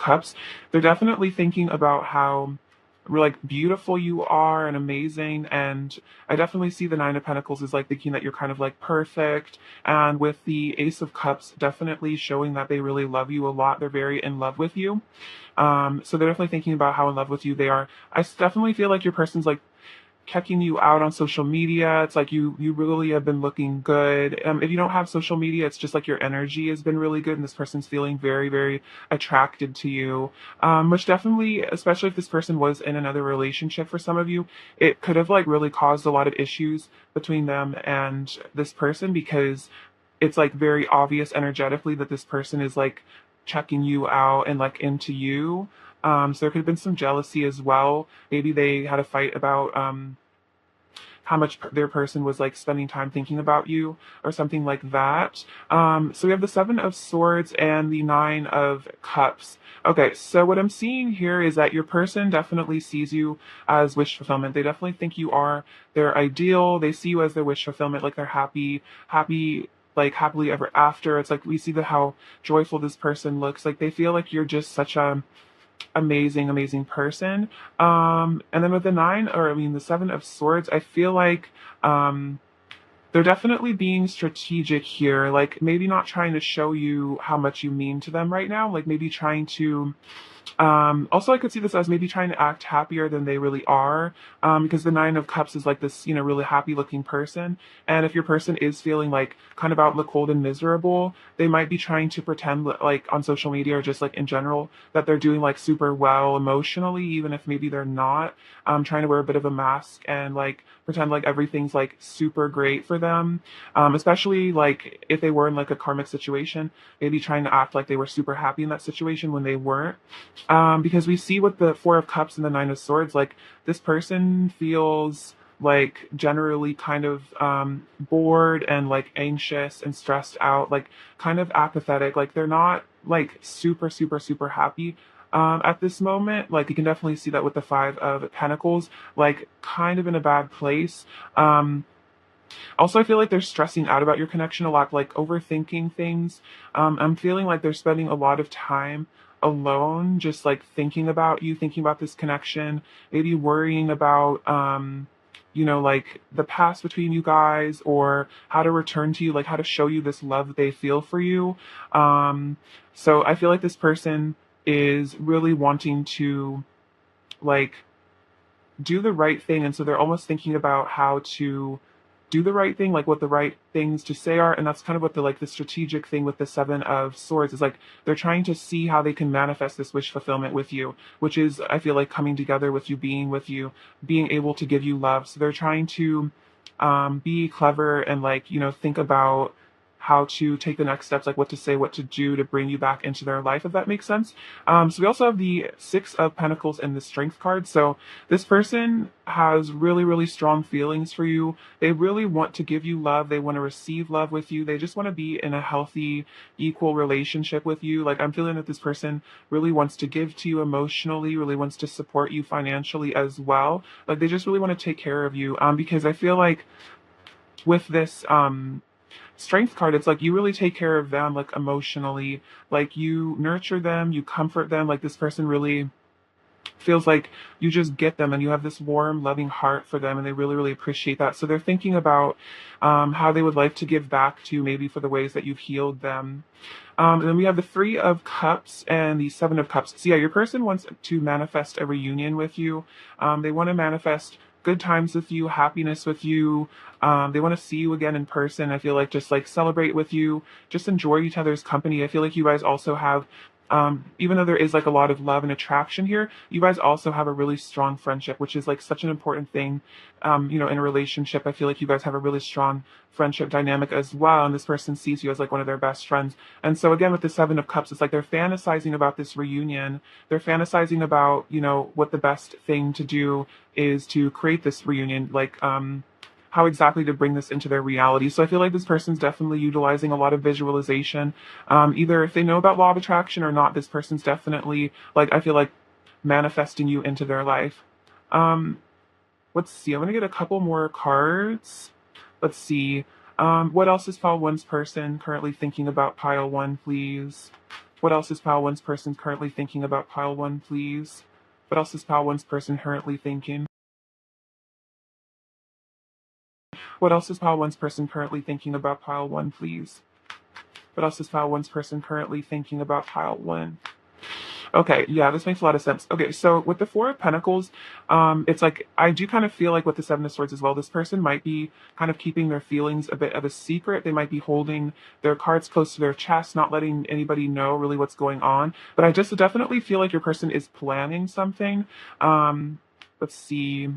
Cups, they're definitely thinking about how like beautiful you are and amazing. And I definitely see the Nine of Pentacles as like thinking that you're kind of like perfect. And with the Ace of Cups, definitely showing that they really love you a lot. They're very in love with you. So they're definitely thinking about how in love with you they are. Definitely feel like your person's like checking you out on social media. It's like you really have been looking good. If you don't have social media, it's just like your energy has been really good, and this person's feeling very, very attracted to you. Which definitely, especially if this person was in another relationship for some of you, it could have like really caused a lot of issues between them and this person because it's like very obvious energetically that this person is like checking you out and like into you. So there could have been some jealousy as well. Maybe they had a fight about how much their person was like spending time thinking about you or something like that. So we have the Seven of Swords and the Nine of Cups. Okay, so what I'm seeing here is that your person definitely sees you as wish fulfillment. They definitely think you are their ideal. They see you as their wish fulfillment, like they're happy, like happily ever after. It's like we see how joyful this person looks. Like they feel like you're just such a amazing person. And then with the the Seven of Swords, I feel like they're definitely being strategic here, like maybe not trying to show you how much you mean to them right now, like maybe trying to also, I could see this as maybe trying to act happier than they really are, because the Nine of Cups is like this, really happy looking person. And if your person is feeling like kind of out in the cold and miserable, they might be trying to pretend like on social media or just like in general that they're doing like super well emotionally, even if maybe they're not. Trying to wear a bit of a mask and like pretend like everything's like super great for them. Especially like if they were in like a karmic situation, maybe trying to act like they were super happy in that situation when they weren't. Because we see with the Four of Cups and the Nine of Swords, like this person feels like generally kind of bored and like anxious and stressed out, like kind of apathetic. Like they're not like super happy at this moment. Like you can definitely see that with the Five of Pentacles, like kind of in a bad place. Also, I feel like they're stressing out about your connection a lot, like overthinking things. I'm feeling like they're spending a lot of time alone, just like thinking about you, thinking about this connection, maybe worrying about, like the past between you guys or how to return to you, like how to show you this love that they feel for you. So I feel like this person is really wanting to like do the right thing. And so they're almost thinking about how to do the right thing, like what the right things to say are. And that's kind of what the strategic thing with the Seven of Swords is, like they're trying to see how they can manifest this wish fulfillment with you, which is, I feel like, coming together with you, being able to give you love. So they're trying to be clever and like, think about how to take the next steps, like what to say, what to do to bring you back into their life, if that makes sense. So we also have the Six of Pentacles and the Strength card. So this person has really strong feelings for you. They really want to give you love. They want to receive love with you. They just want to be in a healthy, equal relationship with you. Like I'm feeling that this person really wants to give to you emotionally, really wants to support you financially as well. Like they just really want to take care of you. Because I feel like with this Strength card, it's like you really take care of them, like emotionally, like you nurture them, you comfort them. Like this person really feels like you just get them and you have this warm, loving heart for them, and they really appreciate that. So they're thinking about how they would like to give back to you, maybe for the ways that you've healed them. And then we have the Three of Cups and the Seven of Cups. So yeah, your person wants to manifest a reunion with you. They want to manifest good times with you, happiness with you. They want to see you again in person. I feel like just like celebrate with you, just enjoy each other's company. I feel like you guys also have even though there is like a lot of love and attraction here, you guys also have a really strong friendship, which is like such an important thing, in a relationship. I feel like you guys have a really strong friendship dynamic as well, and this person sees you as like one of their best friends. And so again, with the Seven of Cups, it's like they're fantasizing about this reunion. They're fantasizing about, what the best thing to do is to create this reunion, like, how exactly to bring this into their reality. So I feel like this person's definitely utilizing a lot of visualization. Either if they know about law of attraction or not, this person's definitely like, I feel like, manifesting you into their life. Um, let's see. I'm gonna get a couple more cards. Let's see. What else is pile one's person currently thinking about pile one, please? What else is pile one's person currently thinking about pile one, please? What else is pile one's person currently thinking? What else is pile one's person currently thinking about pile one, please? What else is pile one's person currently thinking about pile one? Okay, yeah, this makes a lot of sense. Okay, so with the Four of Pentacles, it's like I do kind of feel like with the Seven of Swords as well, this person might be kind of keeping their feelings a bit of a secret. They might be holding their cards close to their chest, not letting anybody know really what's going on. But I just definitely feel like your person is planning something. Let's see.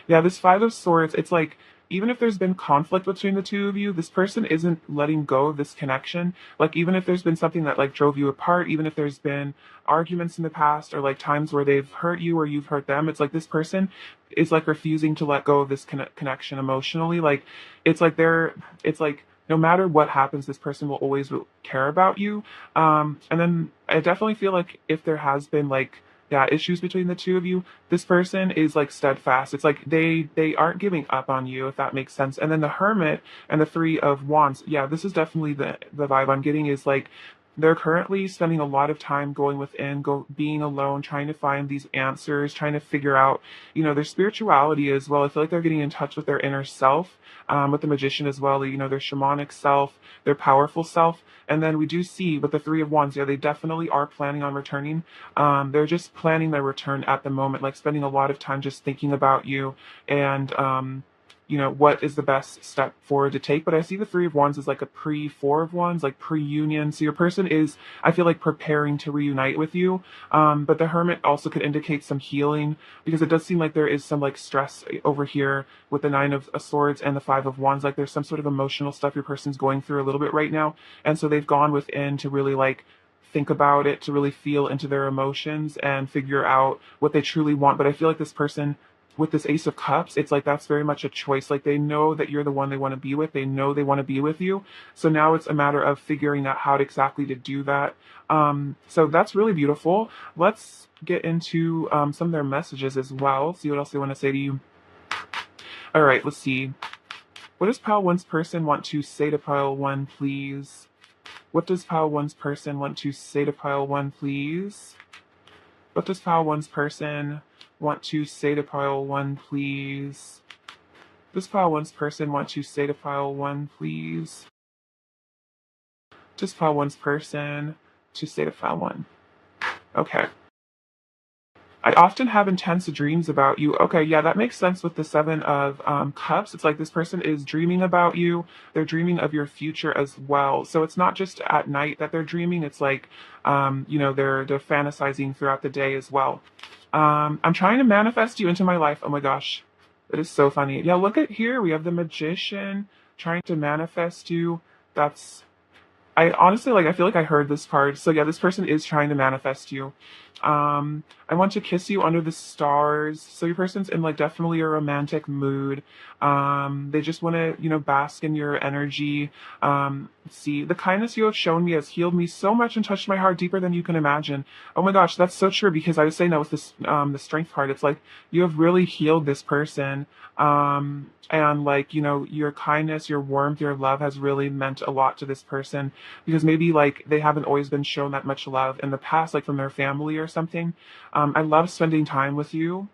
Yeah, this Five of Swords, it's like even if there's been conflict between the two of you, this person isn't letting go of this connection. Like even if there's been something that like drove you apart, even if there's been arguments in the past or like times where they've hurt you or you've hurt them, it's like this person is like refusing to let go of this connection emotionally. Like it's like no matter what happens, this person will always care about you. And then I definitely feel like if there has been like yeah, issues between the two of you, this person is like steadfast. It's like they aren't giving up on you, if that makes sense. And then the Hermit and the Three of Wands, yeah, this is definitely the vibe I'm getting is like they're currently spending a lot of time going within, being alone, trying to find these answers, trying to figure out, their spirituality as well. I feel like they're getting in touch with their inner self, with the Magician as well, their shamanic self, their powerful self. And then we do see with the Three of Wands, yeah, they definitely are planning on returning. They're just planning their return at the moment, like spending a lot of time just thinking about you and, what is the best step forward to take. But I see the Three of Wands as like a Four of Wands, like pre-union. So your person is, I feel like, preparing to reunite with you. But the Hermit also could indicate some healing because it does seem like there is some like stress over here with the Nine of Swords and the Five of Wands. Like there's some sort of emotional stuff your person's going through a little bit right now. And so they've gone within to really like think about it, to really feel into their emotions and figure out what they truly want. But I feel like this person with this Ace of Cups, it's like that's very much a choice. Like they know that you're the one they want to be with. They know they want to be with you. So now it's a matter of figuring out how exactly to do that. So that's really beautiful. Let's get into some of their messages as well. See what else they want to say to you. All right, let's see. What does pile one's person want to say to pile one, please? What does pile one's person want to say to pile one, please? What does pile one's person want to say to pile one, please? Does pile one's person want to say to pile one, please? Does pile one's person to say to pile one? Okay. I often have intense dreams about you. Okay, yeah, that makes sense with the Seven of Cups. It's like this person is dreaming about you. They're dreaming of your future as well. So it's not just at night that they're dreaming. It's like, they're fantasizing throughout the day as well. I'm trying to manifest you into my life. Oh my gosh, that is so funny. Yeah, look at here. We have the Magician trying to manifest you. I honestly I feel like I heard this card. So yeah, this person is trying to manifest you. I want to kiss you under the stars. So your person's in like definitely a romantic mood. They just want to, bask in your energy. Let's see, the kindness you have shown me has healed me so much and touched my heart deeper than you can imagine. Oh my gosh, that's so true because I was saying that with this, the strength card. It's like you have really healed this person. And like, your kindness, your warmth, your love has really meant a lot to this person because maybe like they haven't always been shown that much love in the past, like from their family or something. I love spending time with you.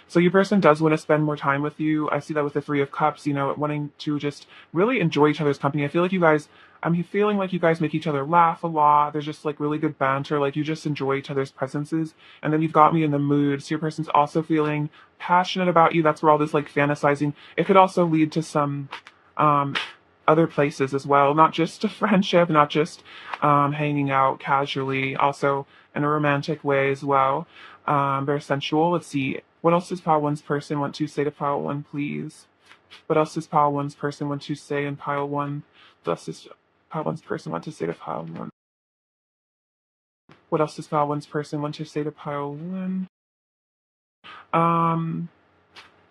So your person does want to spend more time with you. I see that with the Three of Cups, wanting to just really enjoy each other's company. I feel like I'm feeling like you guys make each other laugh a lot. There's just like really good banter. Like you just enjoy each other's presences. And then you've got me in the mood. So your person's also feeling passionate about you. That's where all this like fantasizing. It could also lead to some, other places as well, not just a friendship, not just hanging out casually, also in a romantic way as well. Very sensual. Let's see. What else does pile one's person want to say to pile one, please? What else does pile one's person want to say in pile one? What else does pile one's person want to say to pile one? What else does pile one's person want to say to pile one?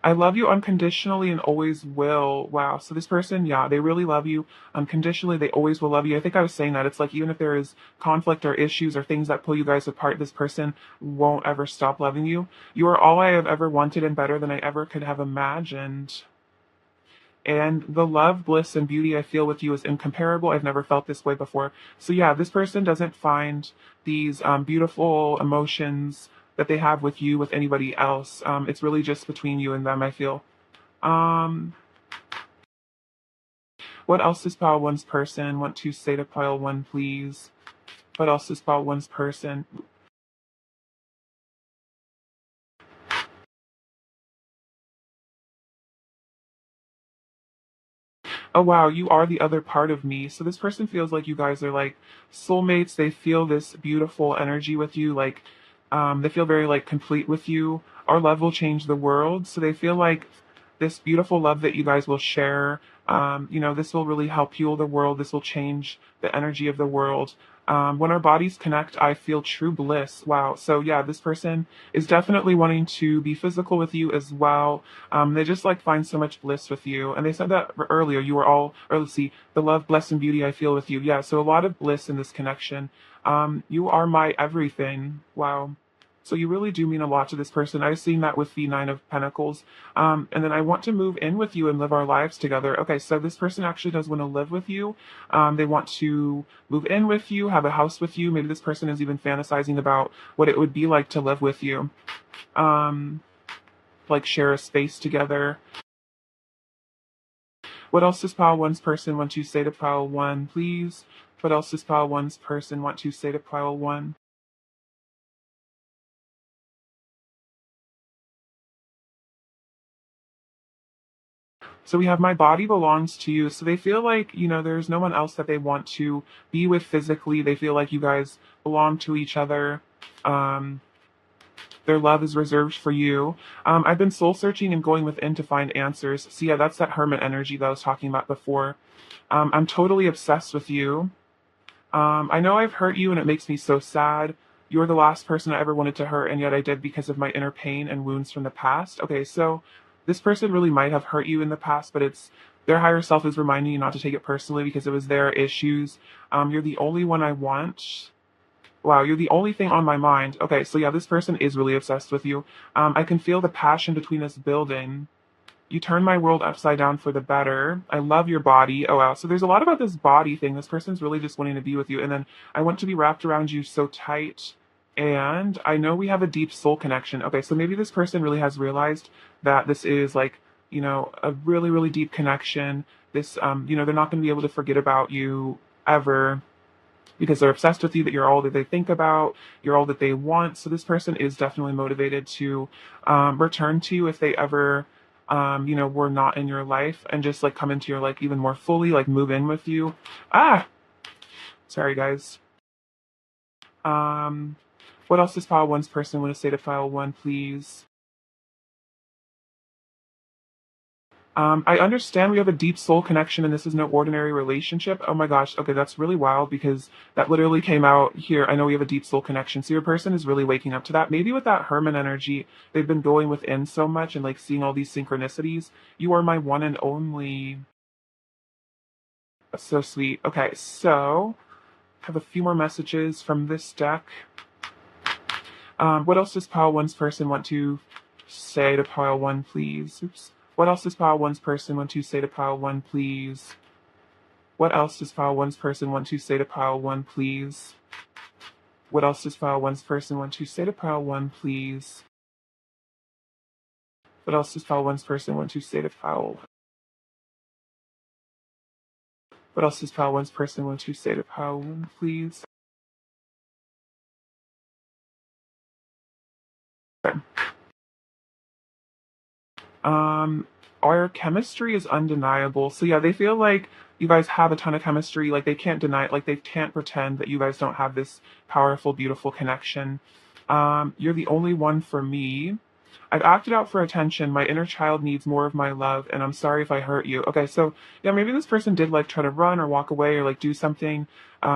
I love you unconditionally and always will. Wow. So this person, yeah, they really love you unconditionally. They always will love you. I think I was saying that. It's like even if there is conflict or issues or things that pull you guys apart, this person won't ever stop loving you. You are all I have ever wanted and better than I ever could have imagined. And the love, bliss, and beauty I feel with you is incomparable. I've never felt this way before. So yeah, this person doesn't find these beautiful emotions that they have with you with anybody else. It's really just between you and them, I feel. Um, what else does pile one's person want to say to pile one, please? What else does pile one's person? Oh wow, you are the other part of me. So this person feels like you guys are like soulmates. They feel this beautiful energy with you, like they feel very like complete with you. Our love will change the world. So they feel like this beautiful love that you guys will share. This will really help heal the world. This will change the energy of the world. When our bodies connect, I feel true bliss. Wow. So yeah, this person is definitely wanting to be physical with you as well. They just like find so much bliss with you. And they said that earlier, you were all, or let's see, the love, bliss, and beauty I feel with you. Yeah, so a lot of bliss in this connection. You are my everything. Wow. So you really do mean a lot to this person. I've seen that with the Nine of Pentacles. And then I want to move in with you and live our lives together. Okay, so this person actually does want to live with you. They want to move in with you, have a house with you. Maybe this person is even fantasizing about what it would be like to live with you. Um, like share a space together. What else does pile one's person want to say to pile one, please? What else does pile one's person want to say to pile one? So we have my body belongs to you. So they feel like, there's no one else that they want to be with physically. They feel like you guys belong to each other. Um, their love is reserved for you. I've been soul searching and going within to find answers. So yeah, that's that hermit energy that I was talking about before. I'm totally obsessed with you. I know I've hurt you and it makes me so sad. You're the last person I ever wanted to hurt, and yet I did because of my inner pain and wounds from the past. Okay, so this person really might have hurt you in the past, but it's their higher self is reminding you not to take it personally because it was their issues. You're the only one I want. Wow, you're the only thing on my mind. Okay, so yeah, this person is really obsessed with you. I can feel the passion between us building. You turn my world upside down for the better. I love your body. Oh wow. So there's a lot about this body thing. This person's really just wanting to be with you. And then I want to be wrapped around you so tight. And I know we have a deep soul connection. Okay, so maybe this person really has realized that this is like, a really, really deep connection. This, they're not going to be able to forget about you ever because they're obsessed with you, that you're all that they think about, you're all that they want. So this person is definitely motivated to return to you if they ever, were not in your life and just like come into your life even more fully, like move in with you. Ah, sorry guys. Um, what else does file one's person want to say to file one, please? I understand we have a deep soul connection and this is no ordinary relationship. Oh my gosh. Okay, that's really wild because that literally came out here. I know we have a deep soul connection. So your person is really waking up to that. Maybe with that Herman energy, they've been going within so much and like seeing all these synchronicities. You are my one and only. That's so sweet. Okay, so I have a few more messages from this deck. What else does pile one's person want to say to pile one, please? Oops. What else does pile one's person want to say to pile one, please? What else does pile one's person want to say to pile one, please? What else does pile one's person want to say to pile one, please? What else does pile one's person want to say to pile? What else does pile one's person want to say to pile one, please? Okay. Um, our chemistry is undeniable. So yeah, they feel like you guys have a ton of chemistry. Like they can't deny it. Like they can't pretend that you guys don't have this powerful, beautiful connection. You're the only one for me. I've acted out for attention. My inner child needs more of my love, and I'm sorry if I hurt you. Okay, so yeah, maybe this person did like try to run or walk away or like do something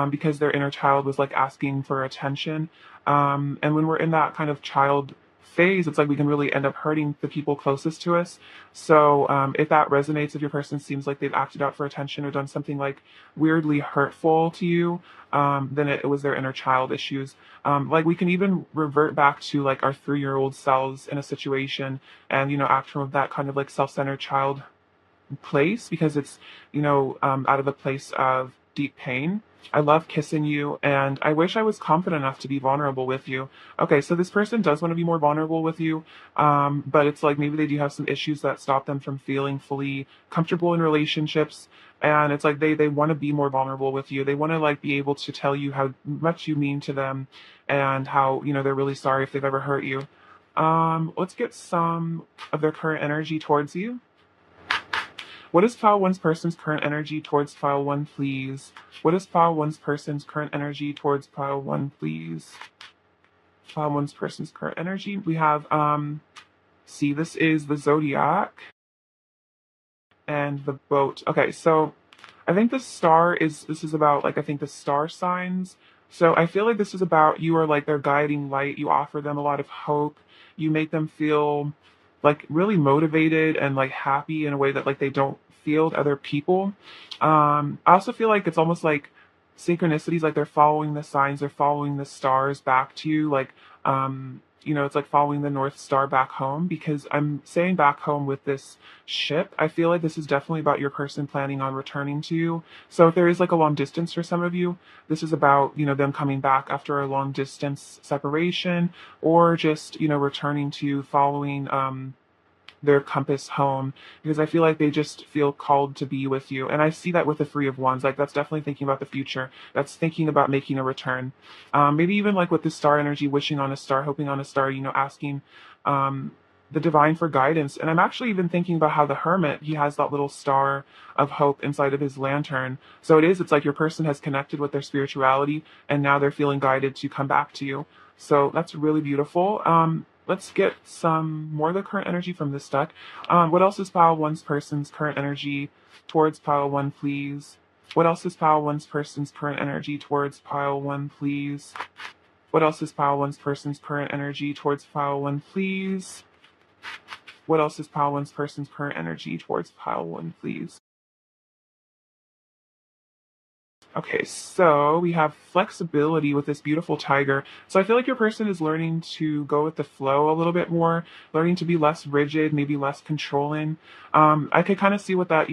because their inner child was like asking for attention. And when we're in that kind of child phase, it's like we can really end up hurting the people closest to us. So if that resonates, if your person seems like they've acted out for attention or done something like weirdly hurtful to you, then it was their inner child issues. Like we can even revert back to like our 3-year-old selves in a situation and, act from that kind of like self-centered child place because it's, out of a place of deep pain. I love kissing you, and I wish I was confident enough to be vulnerable with you. Okay, so this person does want to be more vulnerable with you, but it's like maybe they do have some issues that stop them from feeling fully comfortable in relationships. And it's like they want to be more vulnerable with you. They want to like be able to tell you how much you mean to them and how, they're really sorry if they've ever hurt you. Let's get some of their current energy towards you. What is file one's person's current energy towards file one, please? What is file one's person's current energy towards file one, please? File one's person's current energy. We have, see, this is the zodiac and the boat. Okay, so I think this is about like, I think the star signs. So I feel like this is about you are like their guiding light. You offer them a lot of hope. You make them feel like really motivated and like happy in a way that like they don't feel with other people. I also feel like it's almost like synchronicities, like they're following the signs, they're following the stars back to you. Like, it's like following the North Star back home, because I'm saying back home with this ship. I feel like this is definitely about your person planning on returning to you. So if there is like a long distance for some of you, this is about, them coming back after a long distance separation, or just, returning to following, their compass home, because I feel like they just feel called to be with you. And I see that with the Three of Wands. Like that's definitely thinking about the future. That's thinking about making a return. Maybe even like with the star energy, wishing on a star, hoping on a star, asking the divine for guidance. And I'm actually even thinking about how the hermit, he has that little star of hope inside of his lantern. So it's like your person has connected with their spirituality and now they're feeling guided to come back to you. So that's really beautiful. Let's get some more of the current energy from this deck. What else is pile one's person's current energy towards pile one, please? What else is pile one's person's current energy towards pile one, please? What else is pile one's person's current energy towards pile one, please? What else is pile one's person's current energy towards pile one, please? Okay, so we have flexibility with this beautiful tiger. So I feel like your person is learning to go with the flow a little bit more, learning to be less rigid, maybe less controlling. I could kind of see what that,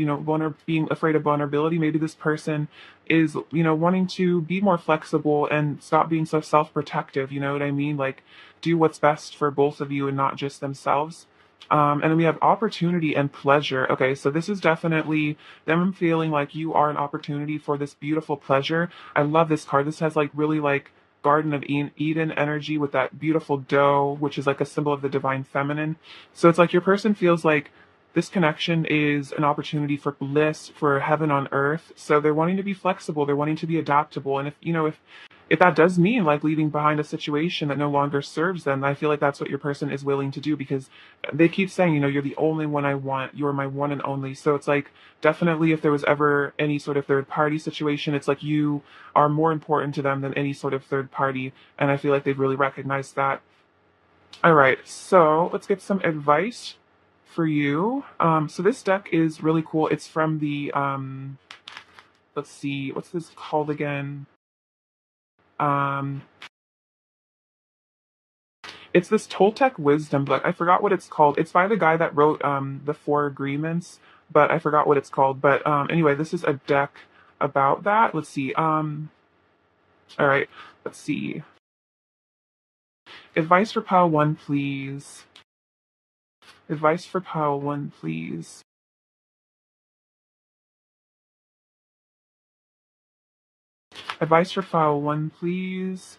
being afraid of vulnerability. Maybe this person is, wanting to be more flexible and stop being so self-protective. You know what I mean? Like do what's best for both of you and not just themselves. And then we have opportunity and pleasure. Okay, so this is definitely them feeling like you are an opportunity for this beautiful pleasure. I love this card. This has like really like Garden of Eden energy with that beautiful doe, which is like a symbol of the divine feminine. So it's like your person feels like this connection is an opportunity for bliss, for heaven on earth. So they're wanting to be flexible, they're wanting to be adaptable. And if that does mean like leaving behind a situation that no longer serves them, I feel like that's what your person is willing to do, because they keep saying, you're the only one I want, you're my one and only. So it's like definitely if there was ever any sort of third party situation, it's like you are more important to them than any sort of third party. And I feel like they've really recognized that. All right, so let's get some advice for you. So this deck is really cool. It's from the, let's see, what's this called again? Um, it's this Toltec wisdom book. I forgot what it's called. It's by the guy that wrote the Four Agreements, but I forgot what it's called. But anyway, this is a deck about that. Let's see. All right, let's see. Advice for pile one, please. Advice for pile one, please. Advice for pile one, please.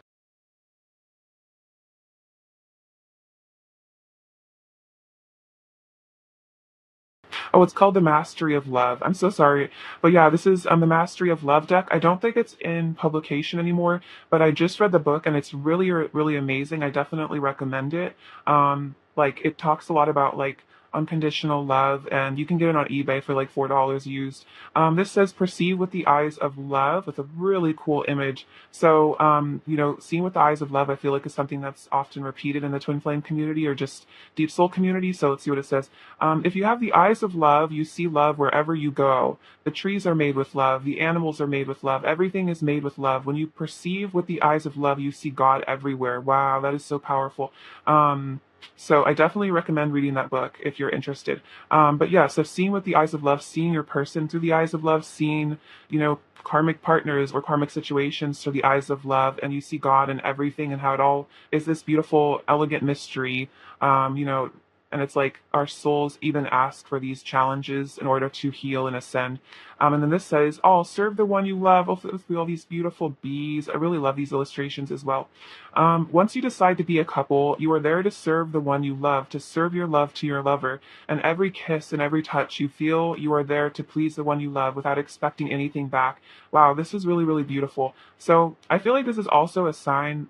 Oh, it's called The Mastery of Love. I'm so sorry. But yeah, this is the Mastery of Love deck. I don't think it's in publication anymore, but I just read the book and it's really, really amazing. I definitely recommend it. Like it talks a lot about like unconditional love, and you can get it on eBay for like $4 used. This says perceive with the eyes of love, with a really cool image. So, seeing with the eyes of love, I feel like is something that's often repeated in the twin flame community or just deep soul community. So let's see what it says. If you have the eyes of love, you see love wherever you go. The trees are made with love. The animals are made with love. Everything is made with love. When you perceive with the eyes of love, you see God everywhere. Wow, that is so powerful. So I definitely recommend reading that book if you're interested. But yeah, so seeing with the eyes of love, seeing your person through the eyes of love, seeing, karmic partners or karmic situations through the eyes of love, and you see God in everything and how it all is this beautiful, elegant mystery. Um, you know, and it's like our souls even ask for these challenges in order to heal and ascend. And then this says, "Oh, serve the one you love." Also, with all these beautiful bees. I really love these illustrations as well. Once you decide to be a couple, you are there to serve the one you love, to serve your love to your lover. And every kiss and every touch you feel, you are there to please the one you love without expecting anything back. Wow, this is really, really beautiful. So I feel like this is also a sign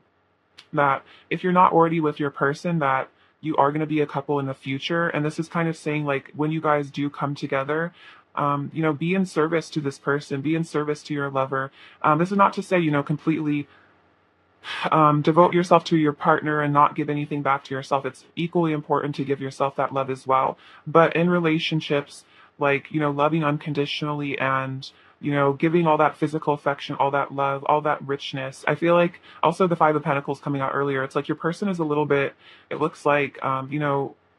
that if you're not already with your person, that you are going to be a couple in the future. And this is kind of saying, like, when you guys do come together, be in service to this person, be in service to your lover. This is not to say, completely devote yourself to your partner and not give anything back to yourself. It's equally important to give yourself that love as well. But in relationships, like, loving unconditionally and, giving all that physical affection, all that love, all that richness. I feel like also the Five of Pentacles coming out earlier, it's like your person is a little bit, it looks like,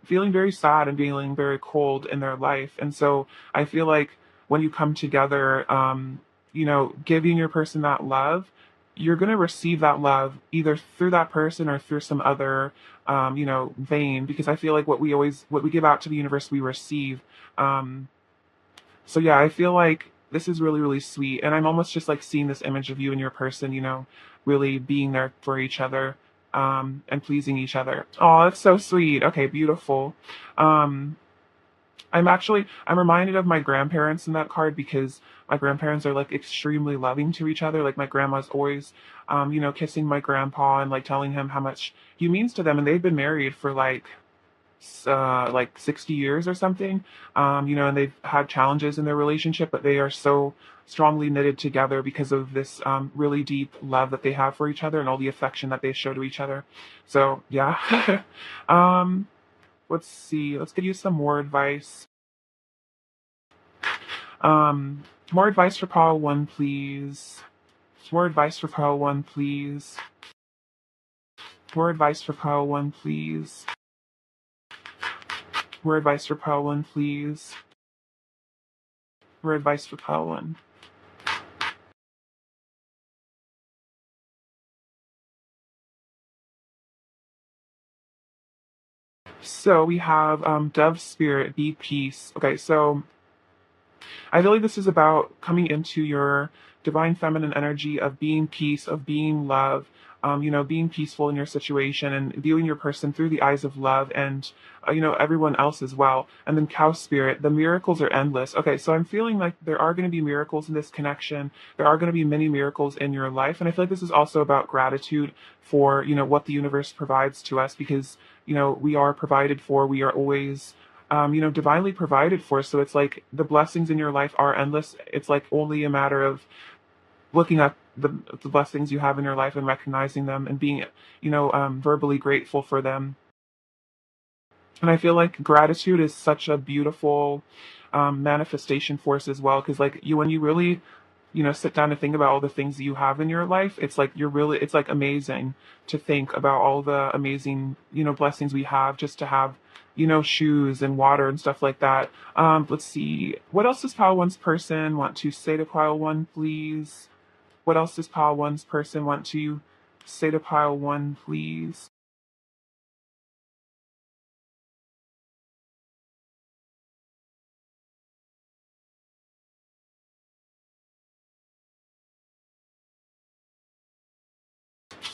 feeling very sad and feeling very cold in their life. And so I feel like when you come together, giving your person that love, you're going to receive that love either through that person or through some other vein, because I feel like what we give out to the universe we receive. So yeah, I feel like this is really, really sweet, and I'm almost just like seeing this image of you and your person, really being there for each other, and pleasing each other. Oh, that's so sweet. Okay, beautiful. um I'm reminded of my grandparents in that card, because my grandparents are like extremely loving to each other. Like my grandma's always, kissing my grandpa and like telling him how much he means to them. And they've been married for like 60 years or something. And they've had challenges in their relationship, but they are so strongly knitted together because of this really deep love that they have for each other and all the affection that they show to each other. So yeah. um, let's see. Let's give you some more advice. More advice for pile one, please. More advice for pile one, please. More advice for pile one, please. More advice for pile one, please. More advice for pile one. So we have Dove Spirit, be peace. Okay, so I feel like this is about coming into your divine feminine energy of being peace, of being love, being peaceful in your situation and viewing your person through the eyes of love and, everyone else as well. And then Cow Spirit, the miracles are endless. Okay, so I'm feeling like there are going to be miracles in this connection. There are going to be many miracles in your life. And I feel like this is also about gratitude for, what the universe provides to us, because, we are provided for. We are always divinely provided for. So it's like the blessings in your life are endless. It's like only a matter of looking at the blessings you have in your life and recognizing them and being, verbally grateful for them. And I feel like gratitude is such a beautiful manifestation force as well. Because like when you really sit down and think about all the things that you have in your life, it's like it's like amazing to think about all the amazing, blessings we have just to have, shoes and water and stuff like that. Let's see. What else does Pile One's person want to say to Pile One, please? What else does Pile One's person want to say to Pile One, please?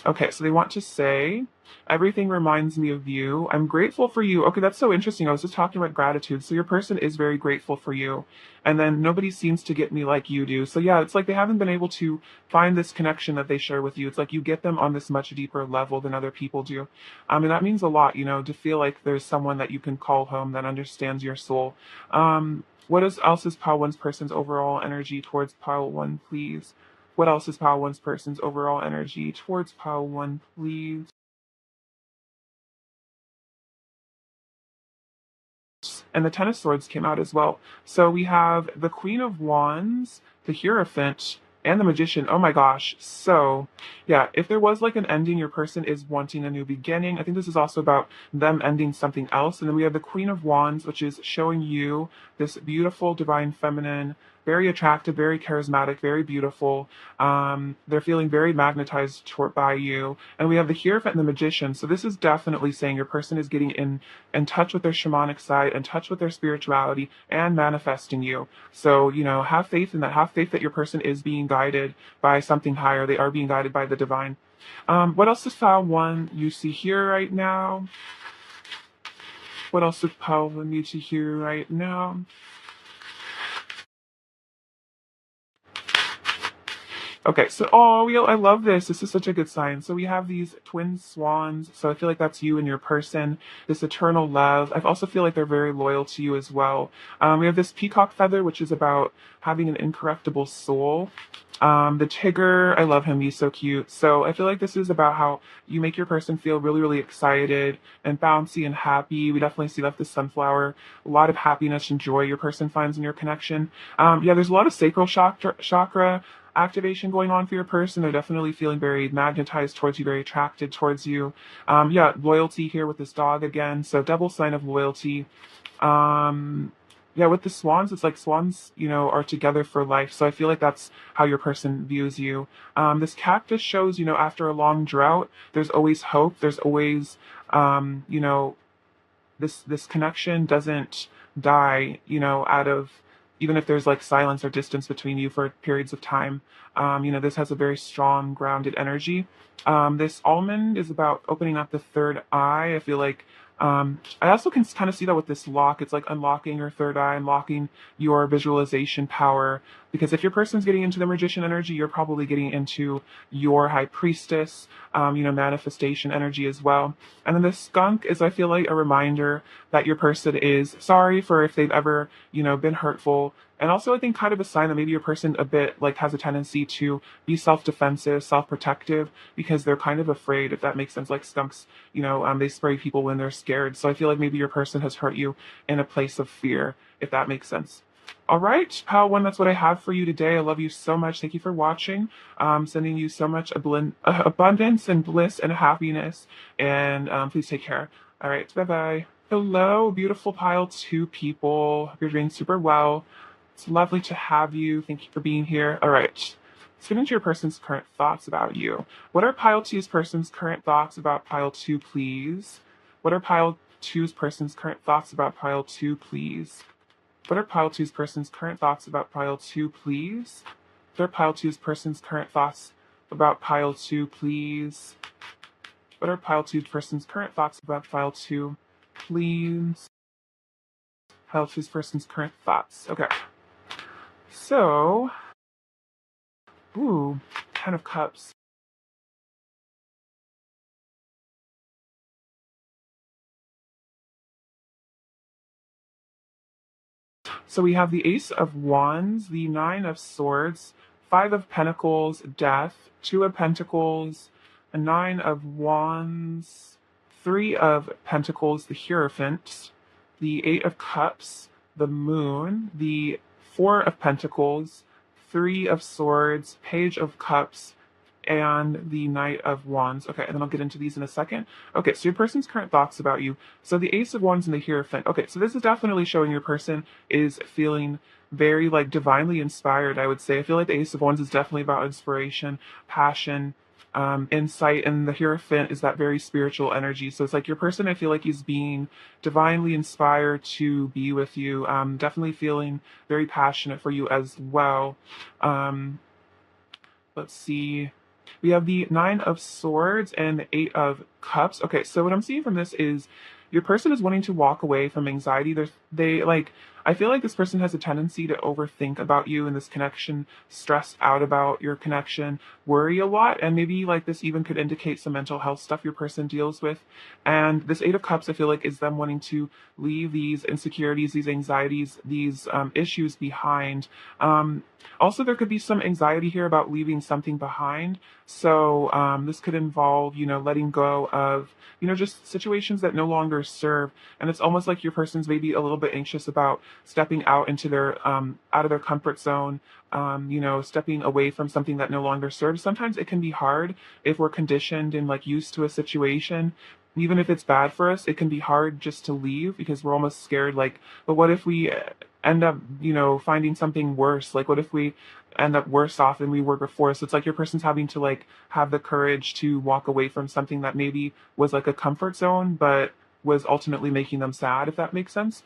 Okay, so they want to say, everything reminds me of you. I'm grateful for you. Okay, that's so interesting. I was just talking about gratitude. So your person is very grateful for you. And then nobody seems to get me like you do. So yeah, it's like they haven't been able to find this connection that they share with you. It's like you get them on this much deeper level than other people do. And that means a lot, to feel like there's someone that you can call home that understands your soul. Else is Pile One's person's overall energy towards Pile One, please? What else is Pile One's person's overall energy towards Pile One, please? And the Ten of Swords came out as well. So we have the Queen of Wands, the Hierophant, and the Magician. Oh my gosh. So, yeah, if there was like an ending, your person is wanting a new beginning. I think this is also about them ending something else. And then we have the Queen of Wands, which is showing you this beautiful, divine feminine, very attractive, very charismatic, very beautiful. They're feeling very magnetized toward by you. And we have the Hierophant and the Magician. So this is definitely saying your person is getting in touch with their shamanic side, in touch with their spirituality, and manifesting you. So, have faith in that. Have faith that your person is being guided by something higher. They are being guided by the divine. What else does pile one you see here right now? What else does pile one need to hear right now? Okay, so I love this. This is such a good sign. So we have these twin swans. So I feel like that's you and your person. This eternal love. I also feel like they're very loyal to you as well. We have this peacock feather, which is about having an incorruptible soul. The Tigger, I love him. He's so cute. So I feel like this is about how you make your person feel really, really excited and bouncy and happy. We definitely see that the sunflower, a lot of happiness and joy your person finds in your connection. Yeah, there's a lot of sacral chakra activation going on for your person. They're definitely feeling very magnetized towards you, very attracted towards you. Yeah, loyalty here with this dog again. So double sign of loyalty. Yeah, with the swans, it's like swans, are together for life. So I feel like that's how your person views you. This cactus shows, after a long drought, there's always hope. There's always, this connection doesn't die, out of even if there's like silence or distance between you for periods of time. This has a very strong, grounded energy. This almond is about opening up the third eye. I feel like I also can kind of see that with this lock. It's like unlocking your third eye, unlocking your visualization power. Because if your person's getting into the magician energy, you're probably getting into your high priestess, manifestation energy as well. And then the skunk is, I feel like, a reminder that your person is sorry for if they've ever, been hurtful. And also, I think kind of a sign that maybe your person a bit like has a tendency to be self-defensive, self-protective, because they're kind of afraid, if that makes sense. Like skunks, they spray people when they're scared. So I feel like maybe your person has hurt you in a place of fear, if that makes sense. All right, pal one, that's what I have for you today. I love you so much. Thank you for watching. Sending you so much abundance and bliss and happiness. And please take care. All right, bye-bye. Hello, beautiful pile two people. Hope you're doing super well. It's lovely to have you. Thank you for being here. All right, let's get into your person's current thoughts about you. What are pile two's person's current thoughts about pile two, please? What are pile two's person's current thoughts about pile two, please? What are pile two's person's current thoughts about pile two, please? What are pile two's person's current thoughts about pile two, please? What are pile two's person's current thoughts about pile two, please? Pile two's person's current thoughts. Okay. So, ooh, 10 of Cups. So we have the Ace of Wands, the Nine of Swords, Five of Pentacles, Death, Two of Pentacles, a Nine of Wands, Three of Pentacles, the Hierophant, the Eight of Cups, the Moon, the Four of Pentacles, Three of Swords, Page of Cups, and the Knight of Wands. Okay, and then I'll get into these in a second. Okay, so your person's current thoughts about you. So the Ace of Wands and the Hierophant. Okay, so this is definitely showing your person is feeling very like divinely inspired, I would say. I feel like the Ace of Wands is definitely about inspiration, passion, insight, and the Hierophant is that very spiritual energy. So it's like your person, I feel like he's being divinely inspired to be with you. Definitely feeling very passionate for you as well. Let's see. We have the Nine of Swords and the Eight of Cups. Okay, so what I'm seeing from this is your person is wanting to walk away from anxiety. I feel like this person has a tendency to overthink about you and this connection, stress out about your connection, worry a lot, and maybe like this even could indicate some mental health stuff your person deals with. And this Eight of Cups, I feel like, is them wanting to leave these insecurities, these anxieties, these issues behind. Also, there could be some anxiety here about leaving something behind. So this could involve, letting go of, just situations that no longer serve. And it's almost like your person's maybe a little bit anxious about stepping out into their out of their comfort zone, stepping away from something that no longer serves. Sometimes it can be hard if we're conditioned and like used to a situation. Even if it's bad for us, it can be hard just to leave because we're almost scared. Like, but what if we end up, finding something worse? Like, what if we end up worse off than we were before? So it's like your person's having to like have the courage to walk away from something that maybe was like a comfort zone, but was ultimately making them sad, if that makes sense.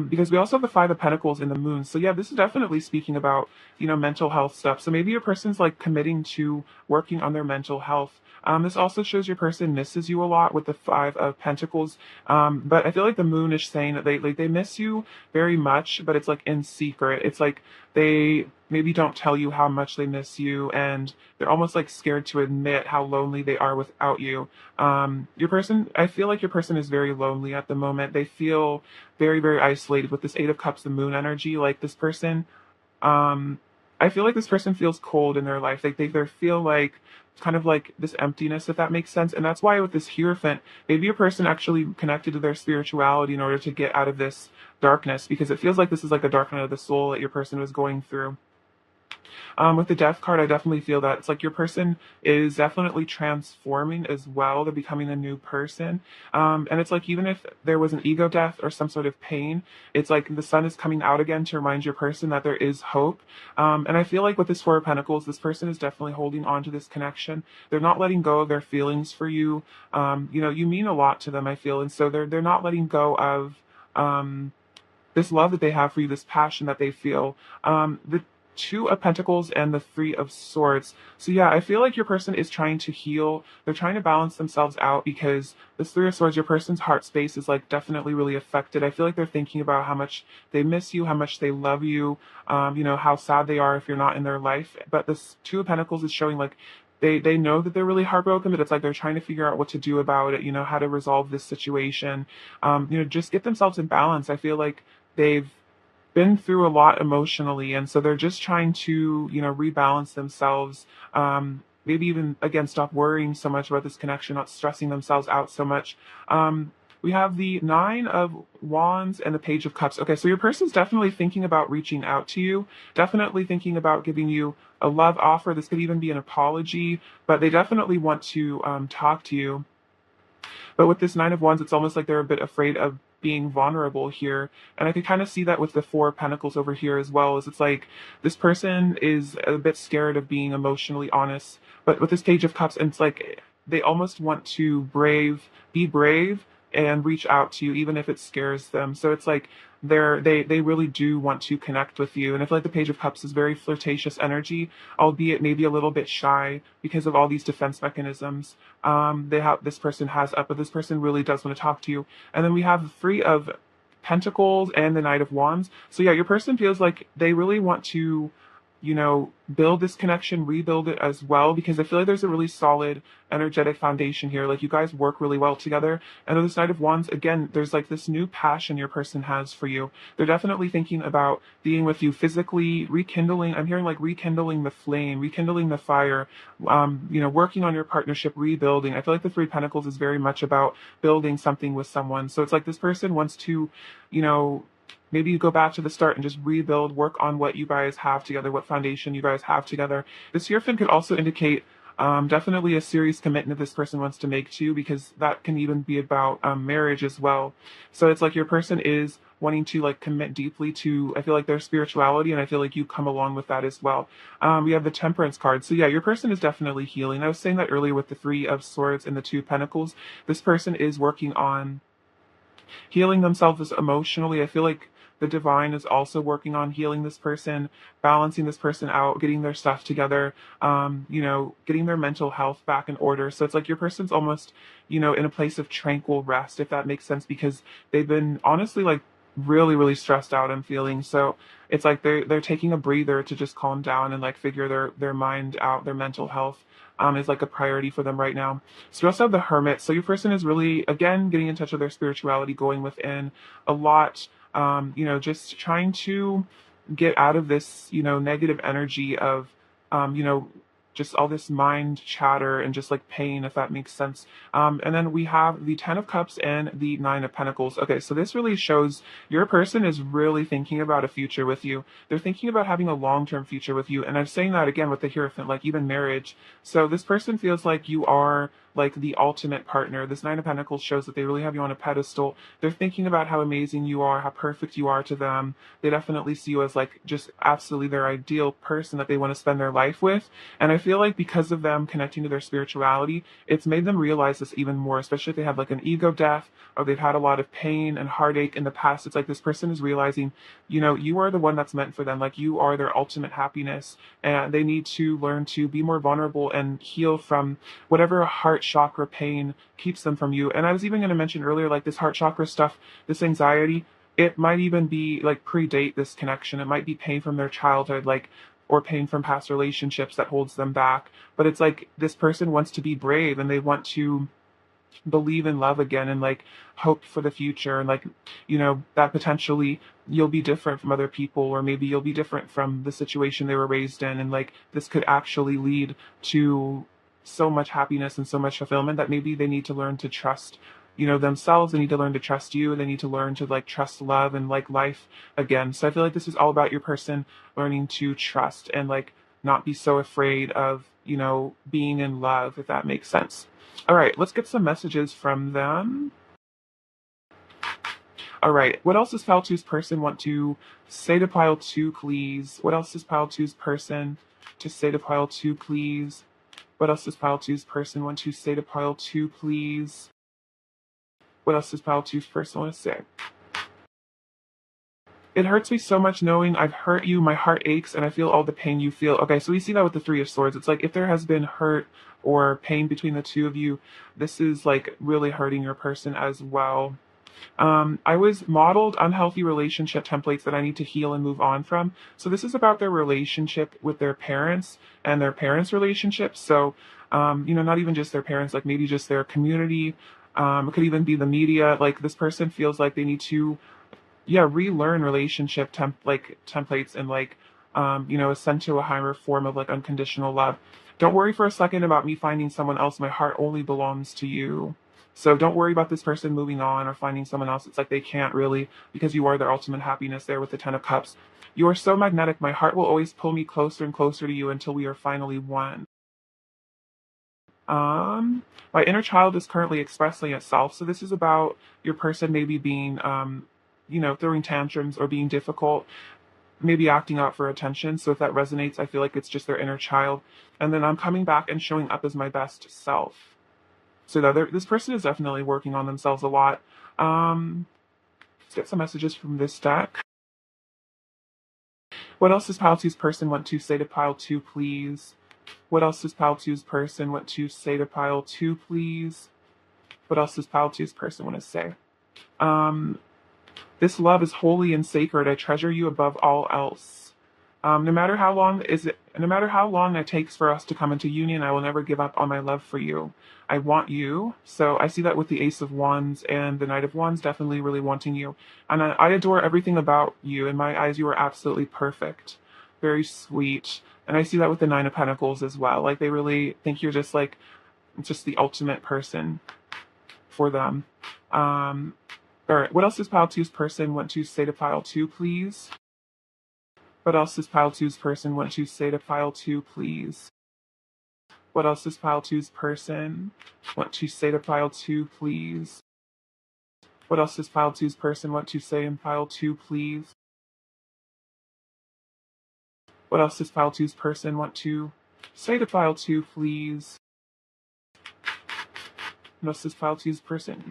Because we also have the Five of Pentacles in the Moon. So yeah, this is definitely speaking about, mental health stuff. So maybe your person's like committing to working on their mental health. This also shows your person misses you a lot with the Five of Pentacles. But I feel like the Moon is saying that they miss you very much, but it's like in secret. It's like they maybe don't tell you how much they miss you, and they're almost like scared to admit how lonely they are without you. Your person, I feel like your person is very lonely at the moment. They feel very, very isolated with this Eight of Cups, the Moon energy. Like this person, um, I feel like this person feels cold in their life. Like they feel like kind of like this emptiness, if that makes sense. And that's why with this Hierophant, maybe your person actually connected to their spirituality in order to get out of this darkness, because it feels like this is like a dark night of the soul that your person was going through. With the Death card, I definitely feel that it's like your person is definitely transforming as well. They're becoming a new person. And it's like even if there was an ego death or some sort of pain, it's like the sun is coming out again to remind your person that there is hope. And I feel like with this Four of Pentacles, this person is definitely holding on to this connection. They're not letting go of their feelings for you. You mean a lot to them, I feel. And so they're not letting go of this love that they have for you, this passion that they feel. The Two of Pentacles and the Three of Swords. So yeah, I feel like your person is trying to heal. They're trying to balance themselves out because this Three of Swords, your person's heart space is like definitely really affected. I feel like they're thinking about how much they miss you, how much they love you, how sad they are if you're not in their life. But this Two of Pentacles is showing like they know that they're really heartbroken, but it's like they're trying to figure out what to do about it, how to resolve this situation, just get themselves in balance. I feel like they've been through a lot emotionally, and so they're just trying to rebalance themselves, maybe even again stop worrying so much about this connection, not stressing themselves out so much. We have the Nine of Wands and the Page of Cups. Okay, so your person's definitely thinking about reaching out to you, definitely thinking about giving you a love offer. This could even be an apology, but they definitely want to talk to you. But with this Nine of Wands, it's almost like they're a bit afraid of being vulnerable here. And I can kind of see that with the Four of Pentacles over here as well, is it's like this person is a bit scared of being emotionally honest. But with this Page of Cups, and it's like they almost want to be brave and reach out to you, even if it scares them. So it's like they really do want to connect with you. And I feel like the Page of Cups is very flirtatious energy, albeit maybe a little bit shy because of all these defense mechanisms this person has up, but this person really does want to talk to you. And then we have the Three of Pentacles and the Knight of Wands. So yeah, your person feels like they really want to build this connection, rebuild it as well, because I feel like there's a really solid energetic foundation here. Like you guys work really well together. And with this Knight of Wands, again, there's like this new passion your person has for you. They're definitely thinking about being with you physically, rekindling. I'm hearing like rekindling the flame, rekindling the fire, working on your partnership, rebuilding. I feel like the Three of Pentacles is very much about building something with someone. So it's like this person wants to, maybe you go back to the start and just rebuild, work on what you guys have together, what foundation you guys have together. This Hierophant could also indicate definitely a serious commitment this person wants to make to you, because that can even be about marriage as well. So it's like your person is wanting to like commit deeply to, I feel like, their spirituality, and I feel like you come along with that as well. We have the Temperance card. So yeah, your person is definitely healing. I was saying that earlier with the Three of Swords and the Two of Pentacles. This person is working on healing themselves emotionally. I feel like the divine is also working on healing this person, balancing this person out, getting their stuff together, getting their mental health back in order. So it's like your person's almost, in a place of tranquil rest, if that makes sense, because they've been honestly like really, really stressed out, I'm feeling. So it's like they're taking a breather to just calm down and like figure their mind out, their mental health. Is like a priority for them right now. So we also have the Hermit. So your person is really, again, getting in touch with their spirituality, going within a lot, just trying to get out of this, negative energy of, just all this mind chatter and just like pain, if that makes sense. And then we have the Ten of Cups and the Nine of Pentacles. Okay, so this really shows your person is really thinking about a future with you. They're thinking about having a long-term future with you. And I'm saying that again with the Hierophant, like even marriage. So this person feels like you are like the ultimate partner. This Nine of Pentacles shows that they really have you on a pedestal. They're thinking about how amazing you are, how perfect you are to them. They definitely see you as like just absolutely their ideal person that they want to spend their life with. And I feel like because of them connecting to their spirituality, it's made them realize this even more, especially if they have like an ego death or they've had a lot of pain and heartache in the past. It's like this person is realizing, you know, you are the one that's meant for them. Like you are their ultimate happiness, and they need to learn to be more vulnerable and heal from whatever heart chakra pain keeps them from you. And I was even going to mention earlier, like this heart chakra stuff, this anxiety, it might even be like predate this connection. It might be pain from their childhood, like, or pain from past relationships that holds them back. But it's like this person wants to be brave and they want to believe in love again and like hope for the future, and like, you know, that potentially you'll be different from other people, or maybe you'll be different from the situation they were raised in, and like this could actually lead to so much happiness and so much fulfillment that maybe they need to learn to trust, you know, themselves. They need to learn to trust you. They need to learn to like trust love and like life again. So I feel like this is all about your person learning to trust and like not be so afraid of, you know, being in love, if that makes sense. All right, let's get some messages from them. All right, what else does pile two's person want to say to pile two, please? What else does pile two's person to say to pile two, please? What else does pile two's person want to say to pile two, please? What else does pile two's person want to say? It hurts me so much knowing I've hurt you. My heart aches and I feel all the pain you feel. Okay, so we see that with the Three of Swords. It's like if there has been hurt or pain between the two of you, this is like really hurting your person as well. I was modeled unhealthy relationship templates that I need to heal and move on from. So this is about their relationship with their parents and their parents' relationship. So, you know, not even just their parents, like maybe just their community. It could even be the media. Like this person feels like they need to, yeah, relearn relationship templates and like, you know, ascend to a higher form of like unconditional love. Don't worry for a second about me finding someone else. My heart only belongs to you. So don't worry about this person moving on or finding someone else. It's like they can't really, because you are their ultimate happiness there with the Ten of Cups. You are so magnetic. My heart will always pull me closer and closer to you until we are finally one. My inner child is currently expressing itself. So this is about your person maybe being, you know, throwing tantrums or being difficult, maybe acting out for attention. So if that resonates, I feel like it's just their inner child. And then I'm coming back and showing up as my best self. So that this person is definitely working on themselves a lot. Let's get some messages from this deck. What else does pile two's person want to say to pile two, please? What else does pile two's person want to say to pile two, please? What else does pile two's person want to say? This love is holy and sacred. I treasure you above all else. No matter how long it takes for us to come into union, I will never give up on my love for you. I want you. So I see that with the Ace of Wands and the Knight of Wands, definitely really wanting you. And I adore everything about you. In my eyes, you are absolutely perfect. Very sweet. And I see that with the Nine of Pentacles as well. Like they really think you're just like, just the ultimate person for them. All right, what else does pile two's person want to say to pile two, please? What else does pile two's person want to say to pile two, please? What else does pile two's person want to say to pile two, please? What else does pile two's person want to say in pile two, please? What else does pile two's person want to say to pile two, please? What else does pile two's person?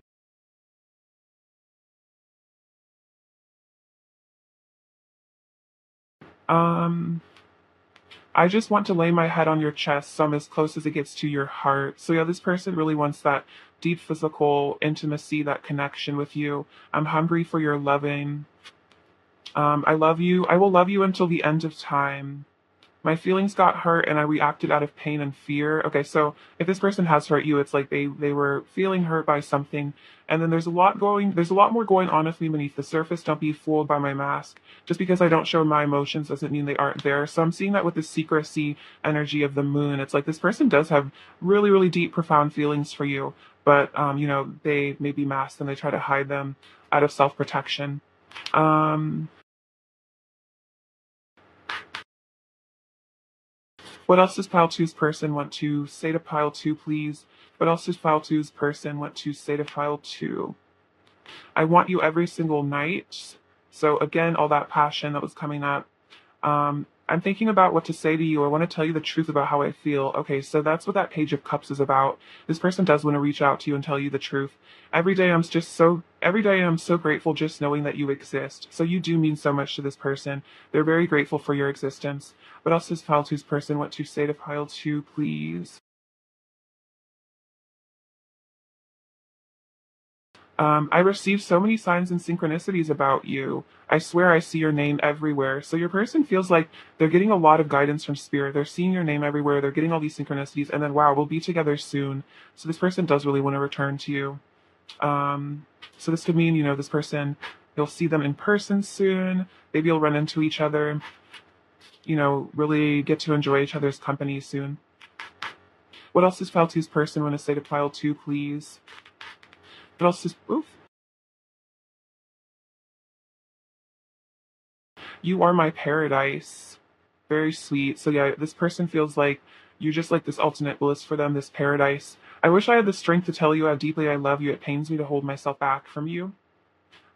I just want to lay my head on your chest so I'm as close as it gets to your heart. So yeah, this person really wants that deep physical intimacy, that connection with you. I'm hungry for your loving. I love you. I will love you until the end of time. my feelings got hurt and I reacted out of pain and fear. Okay, so if this person has hurt you, it's like they were feeling hurt by something. And then there's a lot more going on with me beneath the surface. Don't be fooled by my mask. Just because I don't show my emotions doesn't mean they aren't there. So I'm seeing that with the secrecy energy of the moon. It's like this person does have really, really deep, profound feelings for you, but they may be masked and they try to hide them out of self-protection. Um, what else does pile two's person want to say to pile two, please? What else does pile two's person want to say to pile two? I want you every single night. So again, all that passion that was coming up. I'm thinking about what to say to you. I want to tell you the truth about how I feel. Okay, so that's what that Page of Cups is about. This person does want to reach out to you and tell you the truth. Every day I'm so grateful just knowing that you exist. So you do mean so much to this person. They're very grateful for your existence. What else does pile two's person want to say to pile two, please? I receive so many signs and synchronicities about you. I swear I see your name everywhere. So your person feels like they're getting a lot of guidance from spirit. They're seeing your name everywhere. They're getting all these synchronicities. And then, wow, we'll be together soon. So this person does really want to return to you. So this could mean, this person, you'll see them in person soon. Maybe you'll run into each other, really get to enjoy each other's company soon. What else does Pile Two's person want to say to Pile Two, please? What else does, oof. You are my paradise. Very sweet. So yeah, this person feels like you're just like this ultimate bliss for them, this paradise. I wish I had the strength to tell you how deeply I love you. It pains me to hold myself back from you.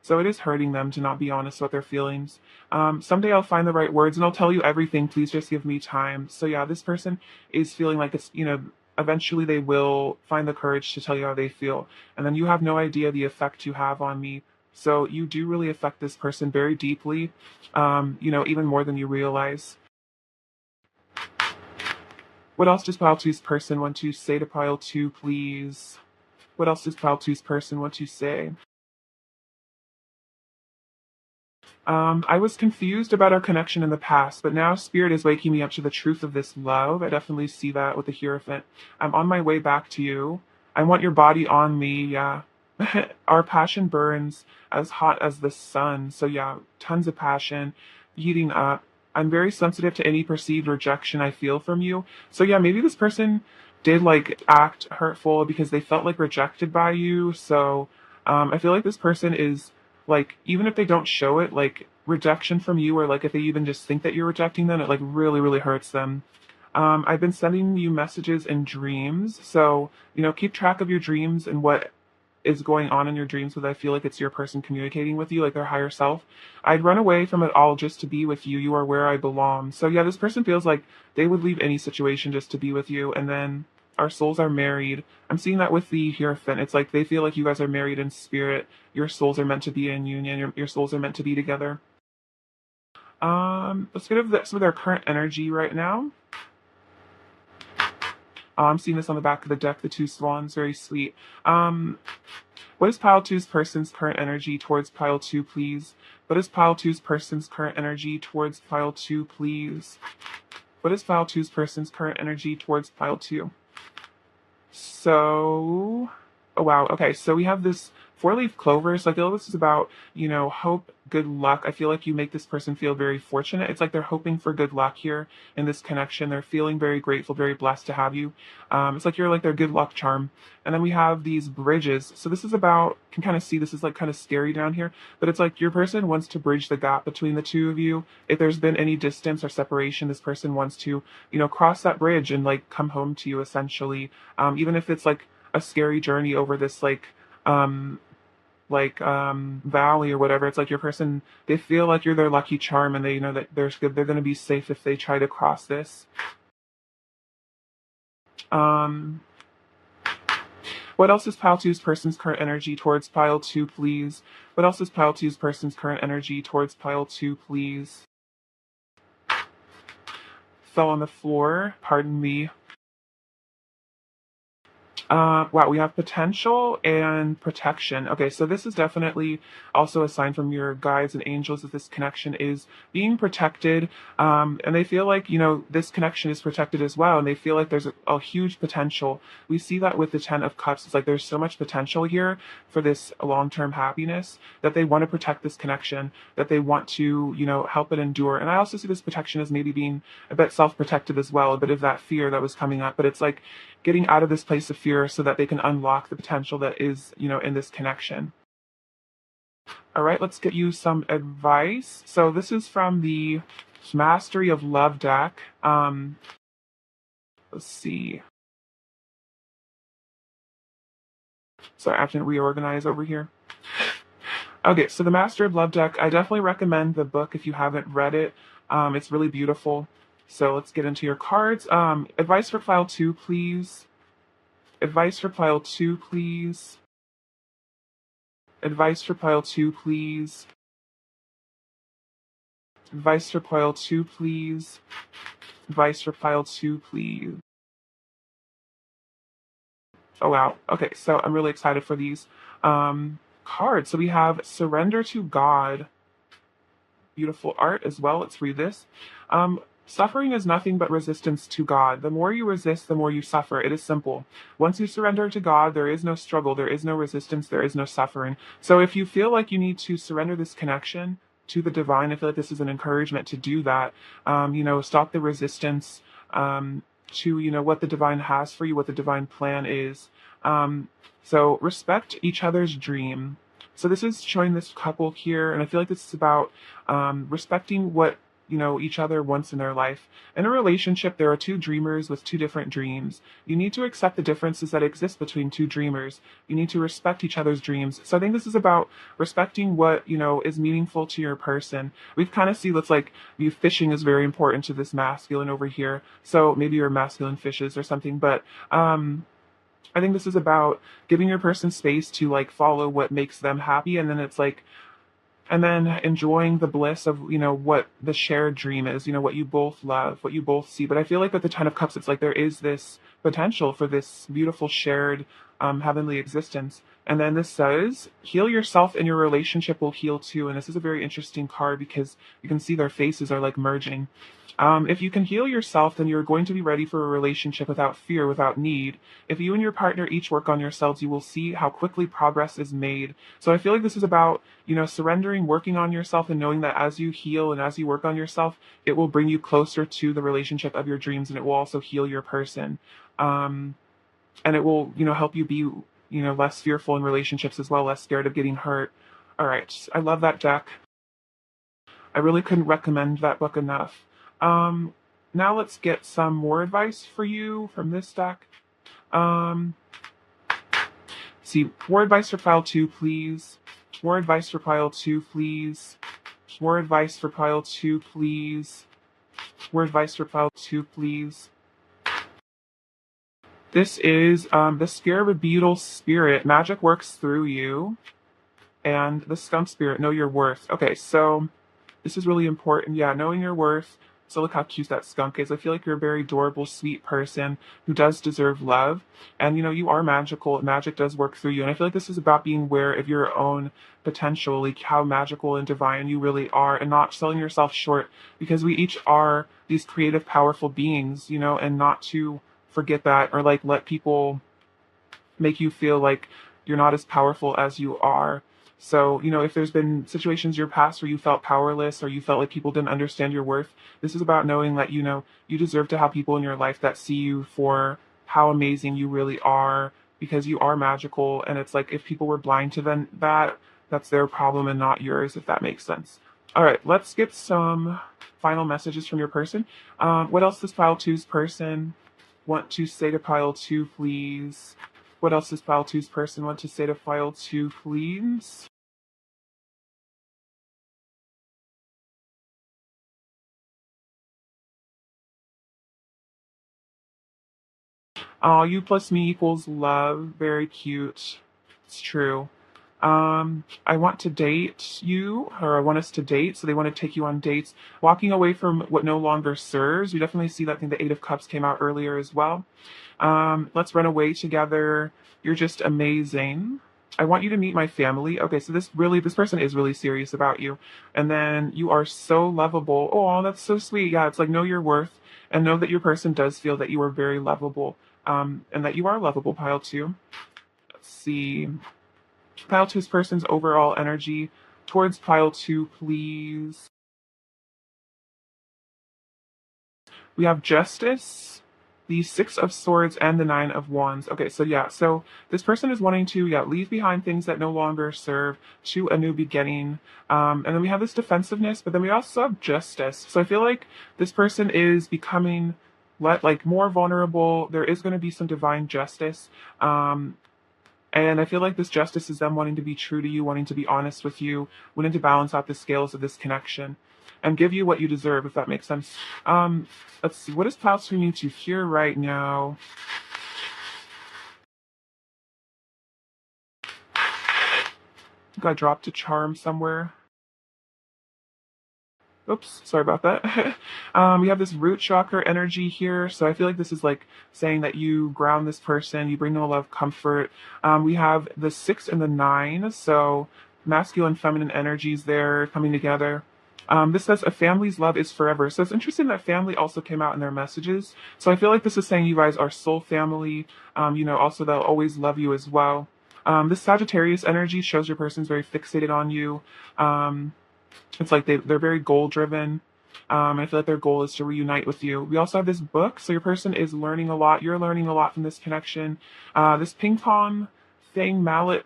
So it is hurting them to not be honest with their feelings. Someday I'll find the right words and I'll tell you everything. Please just give me time. So yeah, this person is feeling like eventually they will find the courage to tell you how they feel. And then you have no idea the effect you have on me. So you do really affect this person very deeply, even more than you realize. What else does Pile Two's person want to say to Pile Two, please? What else does Pile Two's person want to say? I was confused about our connection in the past, but now Spirit is waking me up to the truth of this love. I definitely see that with the Hierophant. I'm on my way back to you. I want your body on me, yeah. Our passion burns as hot as the sun. So, yeah, tons of passion heating up. I'm very sensitive to any perceived rejection I feel from you. So, yeah, maybe this person did like act hurtful because they felt like rejected by you. So, I feel like this person is like, even if they don't show it, like rejection from you, or like if they even just think that you're rejecting them, it like really, really hurts them. I've been sending you messages in dreams. So, keep track of your dreams and what is going on in your dreams, because I feel like it's your person communicating with you, like their higher self. I'd run away from it all just to be with you. You are where I belong. So yeah, this person feels like they would leave any situation just to be with you. And then our souls are married. I'm seeing that with the Hierophant. It's like they feel like you guys are married in spirit. Your souls are meant to be in union. Your souls are meant to be together. Let's get over some of their current energy right now. I'm seeing this on the back of the deck, the two swans, very sweet. What is Pile Two's person's current energy towards Pile Two, please? What is Pile Two's person's current energy towards Pile Two, please? What is Pile Two's person's current energy towards Pile Two? So, oh wow, okay, so we have this four-leaf clover. So I feel this is about, hope, good luck. I feel like you make this person feel very fortunate. It's like they're hoping for good luck here in this connection. They're feeling very grateful, very blessed to have you. It's like you're like their good luck charm. And then we have these bridges. So this is about, can kind of see this is like kind of scary down here, but it's like your person wants to bridge the gap between the two of you. If there's been any distance or separation, this person wants to, cross that bridge and like come home to you essentially. Even if it's like a scary journey over this um valley or whatever. It's like your person, they feel like you're their lucky charm, and they know that they're going to be safe if they try to cross this. um what else is Pile Two's person's current energy towards Pile Two, please? What else is Pile Two's person's current energy towards Pile Two, please? Fell on the floor, pardon me. Wow, we have potential and protection. Okay, so this is definitely also a sign from your guides and angels that this connection is being protected. And they feel like, this connection is protected as well. And they feel like there's a huge potential. We see that with the Ten of Cups. It's like there's so much potential here for this long-term happiness that they want to protect this connection, that they want to, help it endure. And I also see this protection as maybe being a bit self-protective as well, a bit of that fear that was coming up. But it's like getting out of this place of fear so that they can unlock the potential that is, in this connection. All right, let's get you some advice. So this is from the Mastery of Love deck. Let's see. Sorry, I have to reorganize over here. Okay, so the Master of Love deck, I definitely recommend the book if you haven't read it. It's really beautiful. So let's get into your cards. Advice for pile 2, please. Advice for pile 2, please. Advice for pile 2, please. Advice for pile 2, please. Advice for pile 2, please. Oh, wow. Okay, so I'm really excited for these cards. So we have Surrender to God. Beautiful art as well. Let's read this. Suffering is nothing but resistance to God. The more you resist, the more you suffer. It is simple. Once you surrender to God, there is no struggle, there is no resistance, there is no suffering. So if you feel like you need to surrender this connection to the divine, I feel like this is an encouragement to do that. Stop the resistance to, what the divine has for you, what the divine plan is. So respect each other's dream. So this is showing this couple here, and I feel like this is about respecting what each other wants in their life. In a relationship, there are two dreamers with two different dreams. You need to accept the differences that exist between two dreamers. You need to respect each other's dreams. So I think this is about respecting what is meaningful to your person. We kind of see that's like you fishing is very important to this masculine over here. So maybe you're masculine fishes or something, but I think this is about giving your person space to like follow what makes them happy, and then it's like, and then enjoying the bliss of what the shared dream is, what you both love, what you both see. But I feel like with the Ten of Cups, it's like there is this potential for this beautiful shared heavenly existence. And then this says, heal yourself and your relationship will heal too. And this is a very interesting card because you can see their faces are like merging. If you can heal yourself, then you're going to be ready for a relationship without fear, without need. If you and your partner each work on yourselves, you will see how quickly progress is made. So I feel like this is about, surrendering, working on yourself, and knowing that as you heal and as you work on yourself, it will bring you closer to the relationship of your dreams, and it will also heal your person. And it will, help you be, less fearful in relationships as well, less scared of getting hurt. All right. I love that deck. I really couldn't recommend that book enough. Now let's get some more advice for you from this deck. Um, more advice for pile 2, please. More advice for pile 2, please. More advice for pile 2, please. More advice for pile 2, please. This is the Scarab Beetle Spirit. Magic works through you. And the Skunk Spirit, know your worth. Okay, so this is really important. Yeah, knowing your worth. So look how cute that skunk is. I feel like you're a very adorable, sweet person who does deserve love. And you are magical. Magic does work through you. And I feel like this is about being aware of your own potential, like how magical and divine you really are, and not selling yourself short, because we each are these creative, powerful beings, and not to forget that, or like let people make you feel like you're not as powerful as you are. So, if there's been situations in your past where you felt powerless or you felt like people didn't understand your worth, this is about knowing that, you deserve to have people in your life that see you for how amazing you really are, because you are magical. And it's like if people were blind to them, that's their problem and not yours, if that makes sense. All right, let's get some final messages from your person. What else does pile two's person want to say to pile 2, please? What else does pile 2's person want to say to pile 2, please? You plus me equals love. Very cute. It's true. I want to date you, or I want us to date. So they want to take you on dates, walking away from what no longer serves. We definitely see that. I think the Eight of Cups came out earlier as well. Let's run away together. You're just amazing. I want you to meet my family. Okay, so this person is really serious about you. And then you are so lovable. Oh, that's so sweet. Yeah, it's like know your worth and know that your person does feel that you are very lovable. And that you are lovable, pile two. Let's see. Pile two's person's overall energy towards pile two, please. We have Justice, the Six of Swords, and the Nine of Wands. Okay, so yeah, so this person is wanting to leave behind things that no longer serve to a new beginning. And then we have this defensiveness, but then we also have Justice. So I feel like this person is becoming more vulnerable. There is going to be some divine justice. And I feel like this justice is them wanting to be true to you, wanting to be honest with you, wanting to balance out the scales of this connection and give you what you deserve, if that makes sense. Let's see, what does pile two need to hear right now? I think I dropped a charm somewhere. Oops, sorry about that. We have this root chakra energy here, so I feel like this is like saying that you ground this person, you bring them a lot of comfort. We have the 6 and the 9, so masculine, feminine energies there coming together. This says a family's love is forever. So it's interesting that family also came out in their messages. So I feel like this is saying you guys are soul family. Also they'll always love you as well. This Sagittarius energy shows your person's very fixated on you. It's like they're very goal driven. I feel like their goal is to reunite with you. We also have this book, so your person is learning a lot. You're learning a lot from this connection. This ping pong thing, mallet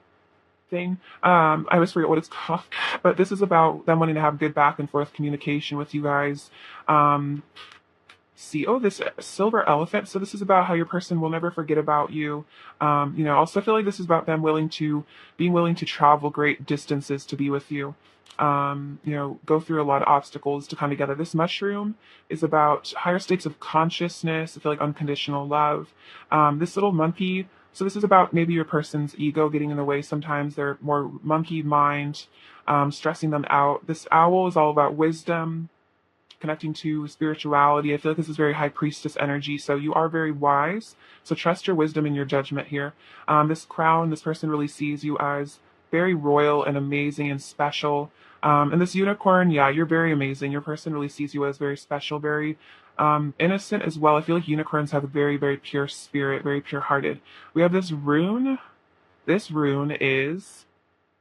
thing. I always forget what it's called, but this is about them wanting to have good back and forth communication with you guys. This silver elephant. So this is about how your person will never forget about you. Also I feel like this is about them being willing to travel great distances to be with you. Go through a lot of obstacles to come together. This mushroom is about higher states of consciousness. I feel like unconditional love. This little monkey. So this is about maybe your person's ego getting in the way. Sometimes they're more monkey mind, stressing them out. This owl is all about wisdom, connecting to spirituality. I feel like this is very high priestess energy. So you are very wise. So trust your wisdom and your judgment here. This crown, this person really sees you as very royal and amazing and special. And this unicorn, yeah, you're very amazing. Your person really sees you as very special, very innocent as well. I feel like unicorns have a very, very pure spirit, very pure hearted. We have this rune. This rune is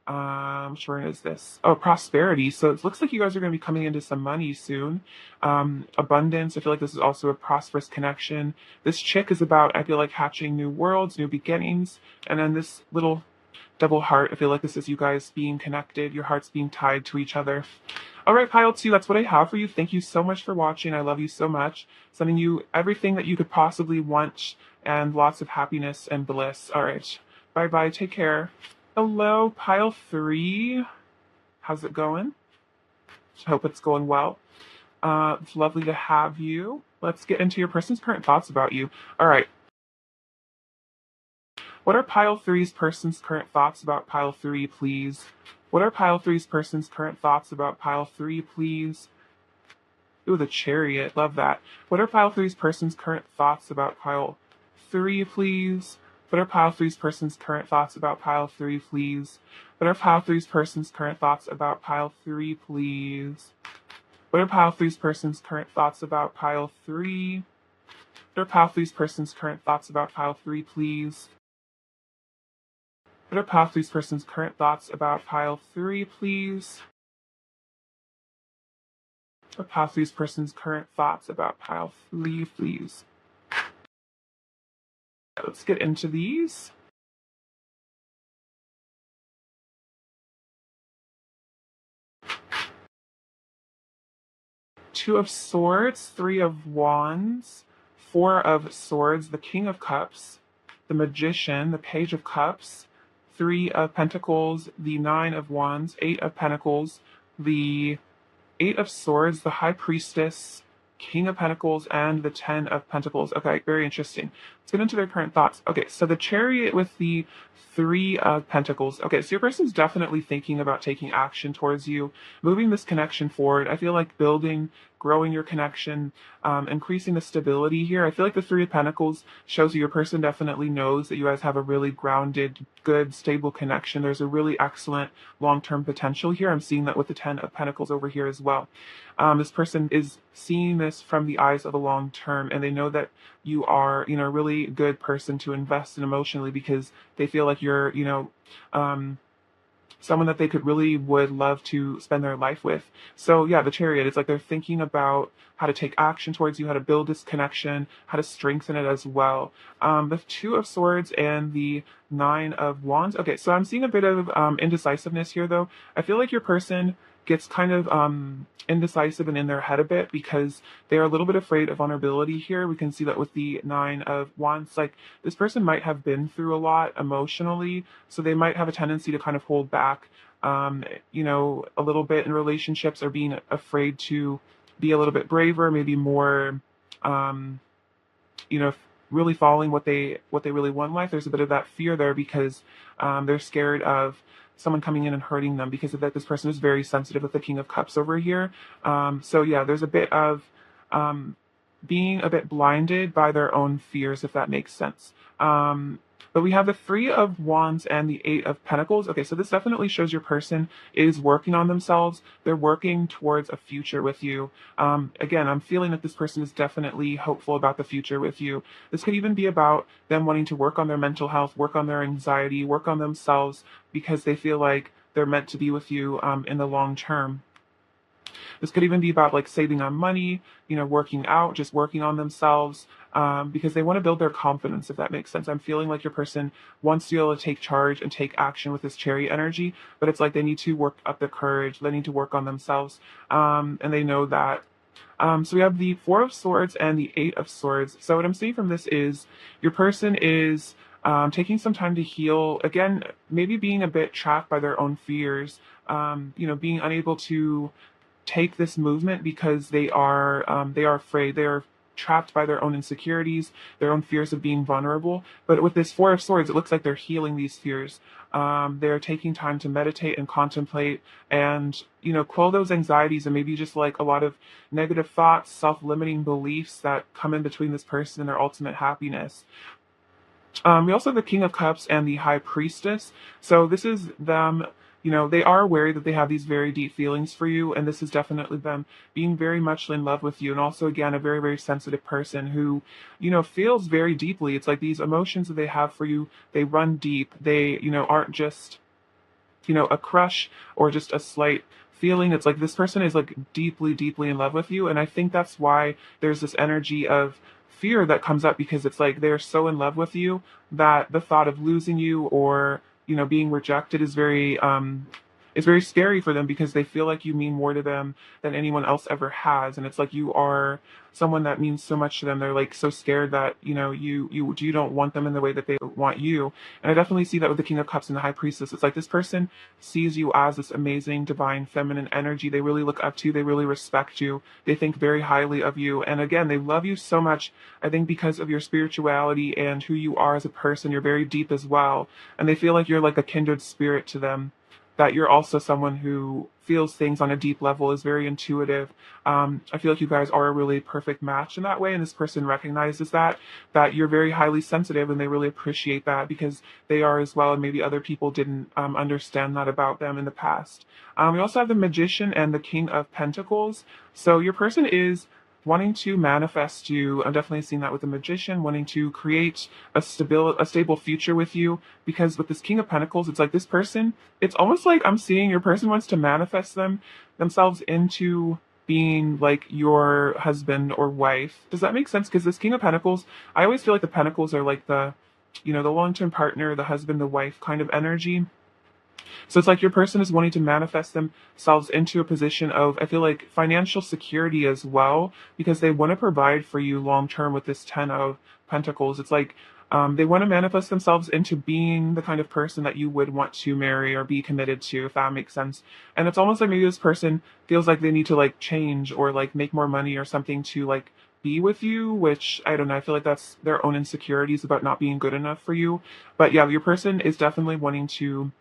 which rune is this? Oh, prosperity. So it looks like you guys are going to be coming into some money soon. Abundance. I feel like this is also a prosperous connection. This chick is about, I feel like, hatching new worlds, new beginnings. And then this little double heart. I feel like this is you guys being connected, your hearts being tied to each other. All right, pile two, that's what I have for you. Thank you so much for watching. I love you so much. Sending you everything that you could possibly want and lots of happiness and bliss. All right, bye-bye. Take care. Hello, pile three. How's it going? I hope it's going well. It's lovely to have you. Let's get into your person's current thoughts about you. All right. What are pile three's person's current thoughts about pile three, please? What are pile three's person's current thoughts about pile three, please? Ooh, the chariot. Love that. What are pile three's person's current thoughts about pile three, please? What are pile three's person's current thoughts about pile three, please? What are pile three's person's current thoughts about pile three, please? What are pile three's person's current thoughts about pile three? What are pile three's person's current thoughts about pile three, please? What are pile three's person's current thoughts about pile three, please? What are pile three's person's current thoughts about pile three, please? Let's get into these. Two of Swords, Three of Wands, Four of Swords, the King of Cups, the Magician, the Page of Cups, Three of Pentacles, the Nine of Wands, Eight of Pentacles, the Eight of Swords, the High Priestess, King of Pentacles, and the Ten of Pentacles. Okay, very interesting. Let's get into their current thoughts. Okay, so the chariot with the three of pentacles. Okay, so your person's definitely thinking about taking action towards you, moving this connection forward. I feel like building, growing your connection, increasing the stability here. I feel like the three of pentacles shows you your person definitely knows that you guys have a really grounded, good, stable connection. There's a really excellent long-term potential here. I'm seeing that with the 10 of pentacles over here as well. This person is seeing this from the eyes of a long term, and they know that you are, a really good person to invest in emotionally because they feel like you're, um, someone that they could really would love to spend their life with. So yeah, the chariot, it's like they're thinking about how to take action towards you, how to build this connection, how to strengthen it as well. The two of swords and the nine of wands. Okay, so I'm seeing a bit of indecisiveness here though. I feel like your person gets kind of indecisive and in their head a bit because they're a little bit afraid of vulnerability here. We can see that with the nine of wands. Like this person might have been through a lot emotionally, so they might have a tendency to kind of hold back, a little bit in relationships, or being afraid to be a little bit braver, maybe more, um, you know, really following what they really want in life. There's a bit of that fear there because they're scared of someone coming in and hurting them because of that. This person is very sensitive with the King of Cups over here. So yeah, there's a bit of um, being a bit blinded by their own fears, if that makes sense. But we have the three of wands and the eight of pentacles. Okay, so this definitely shows your person is working on themselves. They're working towards a future with you. Again, I'm feeling that this person is definitely hopeful about the future with you. This could even be about them wanting to work on their mental health, work on their anxiety, work on themselves because they feel like they're meant to be with you in the long term. This could even be about like saving on money, working out, just working on themselves, because they want to build their confidence, if that makes sense. I'm feeling like your person wants to be able to take charge and take action with this chariot energy, but it's like they need to work up their courage, they need to work on themselves, and they know that. So we have the Four of Swords and the Eight of Swords. So what I'm seeing from this is your person is taking some time to heal. Again, maybe being a bit trapped by their own fears, being unable to take this movement because they are afraid. They are trapped by their own insecurities, their own fears of being vulnerable. But with this Four of Swords, it looks like they're healing these fears. They're taking time to meditate and contemplate and, quell those anxieties and maybe just like a lot of negative thoughts, self-limiting beliefs that come in between this person and their ultimate happiness. We also have the King of Cups and the High Priestess. So this is them, they are aware that they have these very deep feelings for you, and this is definitely them being very much in love with you. And also, again, a very, very sensitive person who, feels very deeply. It's like these emotions that they have for you, they run deep. They, aren't just, a crush or just a slight feeling. It's like this person is like deeply, deeply in love with you. And I think that's why there's this energy of fear that comes up because it's like they're so in love with you that the thought of losing you or being rejected is very scary for them because they feel like you mean more to them than anyone else ever has, and it's like you are someone that means so much to them. They're like so scared that you don't want them in the way that they want you. And I definitely see that with the King of Cups and the High Priestess. It's like this person sees you as this amazing divine feminine energy. They really look up to you, they really respect you, they think very highly of you, and again, they love you so much. I think because of your spirituality and who you are as a person, you're very deep as well, and they feel like you're like a kindred spirit to them, that you're also someone who feels things on a deep level, is very intuitive. I feel like you guys are a really perfect match in that way, and this person recognizes that you're very highly sensitive, and they really appreciate that because they are as well, and maybe other people didn't understand that about them in the past. We also have the Magician and the King of Pentacles. So your person is wanting to manifest you. I'm definitely seeing that with the Magician, wanting to create a stable future with you. Because with this King of Pentacles, it's like this person, it's almost like I'm seeing your person wants to manifest themselves into being like your husband or wife. Does that make sense? Because this King of Pentacles, I always feel like the Pentacles are like the long-term partner, the husband, the wife kind of energy. So it's like your person is wanting to manifest themselves into a position of, I feel like, financial security as well, because they want to provide for you long term with this 10 of Pentacles. It's like they want to manifest themselves into being the kind of person that you would want to marry or be committed to, if that makes sense. And it's almost like maybe this person feels like they need to like change or like make more money or something to like be with you, which I don't know, I feel like that's their own insecurities about not being good enough for you. But yeah, your person is definitely wanting to,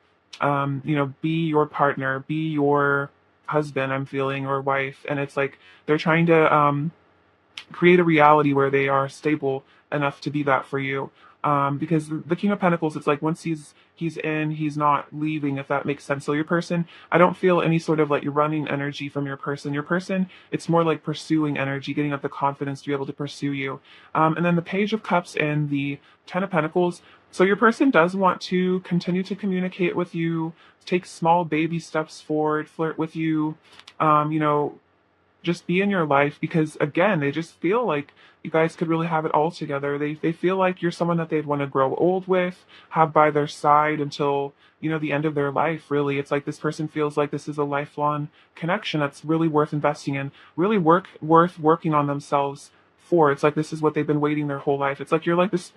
be your partner, be your husband, I'm feeling, or wife. And it's like they're trying to, create a reality where they are stable enough to be that for you. Because the King of Pentacles, it's like once he's in, he's not leaving, if that makes sense. So your person, I don't feel any sort of like running energy from your person. Your person, it's more like pursuing energy, getting up the confidence to be able to pursue you. And then the Page of Cups and the Ten of Pentacles. So your person does want to continue to communicate with you, take small baby steps forward, flirt with you, you know, just be in your life because again they just feel like you guys could really have it all together. They feel like you're someone that they'd want to grow old with, have by their side until the end of their life. Really, it's like this person feels like this is a lifelong connection that's really worth investing in, really worth working on themselves for. It's like this is what they've been waiting their whole life. It's like you're like this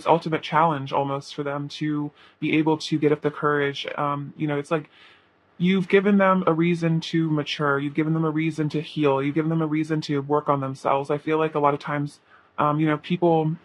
ultimate challenge almost for them to be able to get up the courage. It's like you've given them a reason to mature. You've given them a reason to heal. You've given them a reason to work on themselves. I feel like a lot of times, people,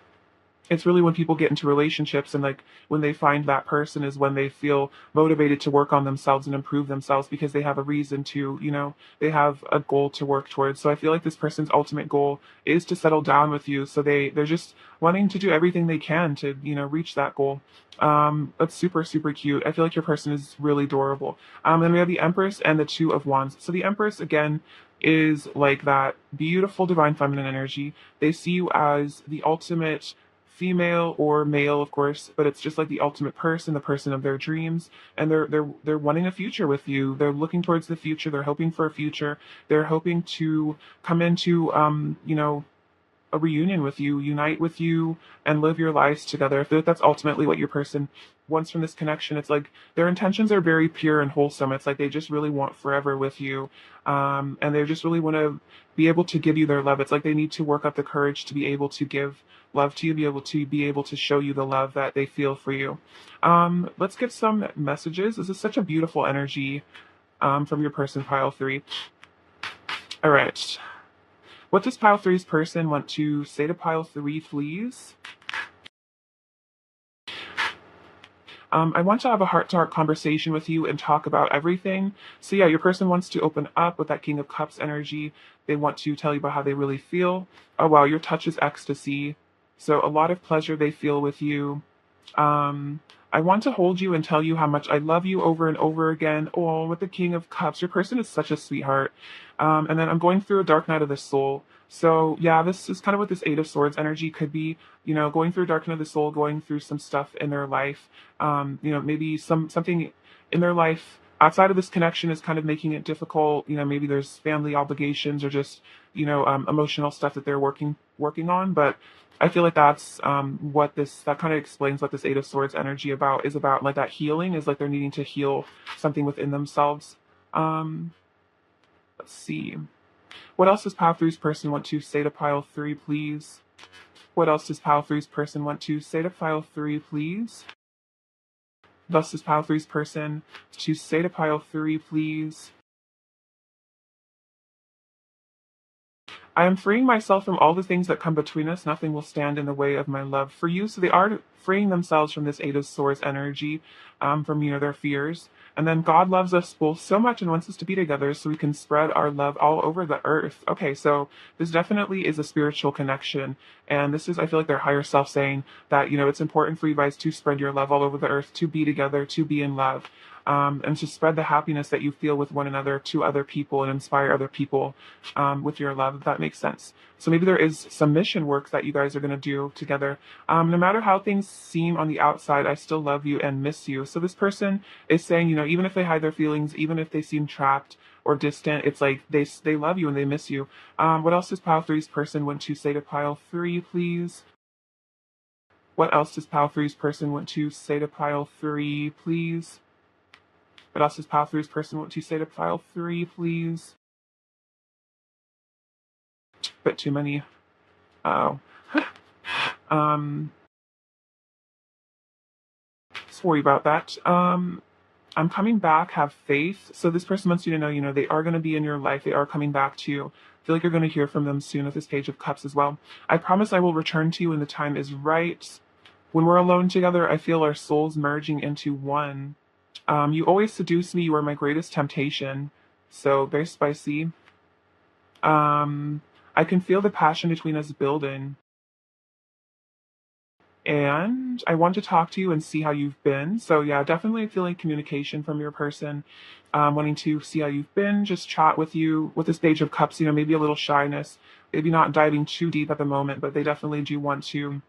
it's really when people get into relationships and like when they find that person is when they feel motivated to work on themselves and improve themselves because they have a reason to, they have a goal to work towards. So I feel like this person's ultimate goal is to settle down with you. So they're just wanting to do everything they can to, reach that goal. That's super, super cute. I feel like your person is really adorable. Then we have the Empress and the Two of Wands. So the Empress again is like that beautiful divine feminine energy. They see you as the ultimate female or male, of course, but it's just like the ultimate person, the person of their dreams, and they're wanting a future with you. They're looking towards the future. They're hoping for a future. They're hoping to come into a reunion with you, unite with you, and live your lives together. I feel like that's ultimately what your person wants from this connection. It's like their intentions are very pure and wholesome. It's like they just really want forever with you. And they just really want to be able to give you their love. It's like they need to work up the courage to be able to give love to you, be able to show you the love that they feel for you. Let's get some messages. This is such a beautiful energy from your person, pile three. All right. What does pile three's person want to say to pile three, please? I want to have a heart-to-heart conversation with you and talk about everything. So yeah, your person wants to open up with that King of Cups energy. They want to tell you about how they really feel. Oh wow, your touch is ecstasy. So a lot of pleasure they feel with you. Um, I want to hold you and tell you how much I love you over and over again. Oh, with the King of Cups, your person is such a sweetheart. And then I'm going through a dark night of the soul. So yeah, this is kind of what this Eight of Swords energy could be. Going through a dark night of the soul, going through some stuff in their life. Maybe something in their life outside of this connection is kind of making it difficult. Maybe there's family obligations or just emotional stuff that they're working on. But I feel like that's that kind of explains what this Eight of Swords energy is about. Like that healing is like they're needing to heal something within themselves. Let's see. What else does pile three's person want to say to pile three, please? What else does pile three's person want to say to pile three, please? Thus does pile three's person to say to pile three, please? I am freeing myself from all the things that come between us. Nothing will stand in the way of my love for you. So they are freeing themselves from this Eight of Swords energy, from their fears. And then God loves us both so much and wants us to be together so we can spread our love all over the earth. Okay, so this definitely is a spiritual connection. And this is, I feel like, their higher self saying that, it's important for you guys to spread your love all over the earth, to be together, to be in love. And to spread the happiness that you feel with one another to other people and inspire other people with your love, if that makes sense. So maybe there is some mission work that you guys are going to do together. No matter how things seem on the outside, I still love you and miss you. So this person is saying, even if they hide their feelings, even if they seem trapped or distant, it's like they love you and they miss you. What else does pile three's person want to say to pile three, please? What else does pile three's person want to say to pile three, please? What else does pile three's person want to say to pile three, please? Bit too many. Oh. um, Sorry about that. I'm coming back, have faith. So this person wants you to know, they are going to be in your life. They are coming back to you. I feel like you're going to hear from them soon with this Page of Cups as well. I promise I will return to you when the time is right. When we're alone together, I feel our souls merging into one. You always seduce me. You are my greatest temptation. So very spicy. I can feel the passion between us building. And I want to talk to you and see how you've been. So yeah, definitely feeling communication from your person, wanting to see how you've been, just chat with you with this Page of Cups, maybe a little shyness, maybe not diving too deep at the moment, but they definitely do want to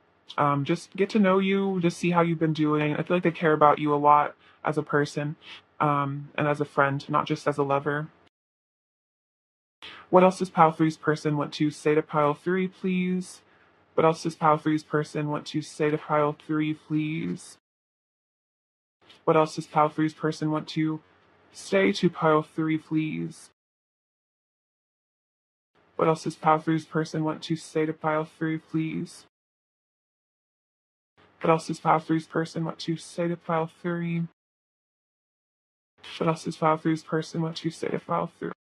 just get to know you, just see how you've been doing. I feel like they care about you a lot as a person, and as a friend, not just as a lover. What else does Pile Three's person want to say to Pile Three, please? What else does Pile Three's person want to say to Pile Three, please? What else does Pile Three's person want to say to Pile Three, please? What else does Pile Three's person want to say to Pile Three, please? What else does Pile Three's person want to say to Pile Three? What else does Pile Three's person want to say to Pile Three?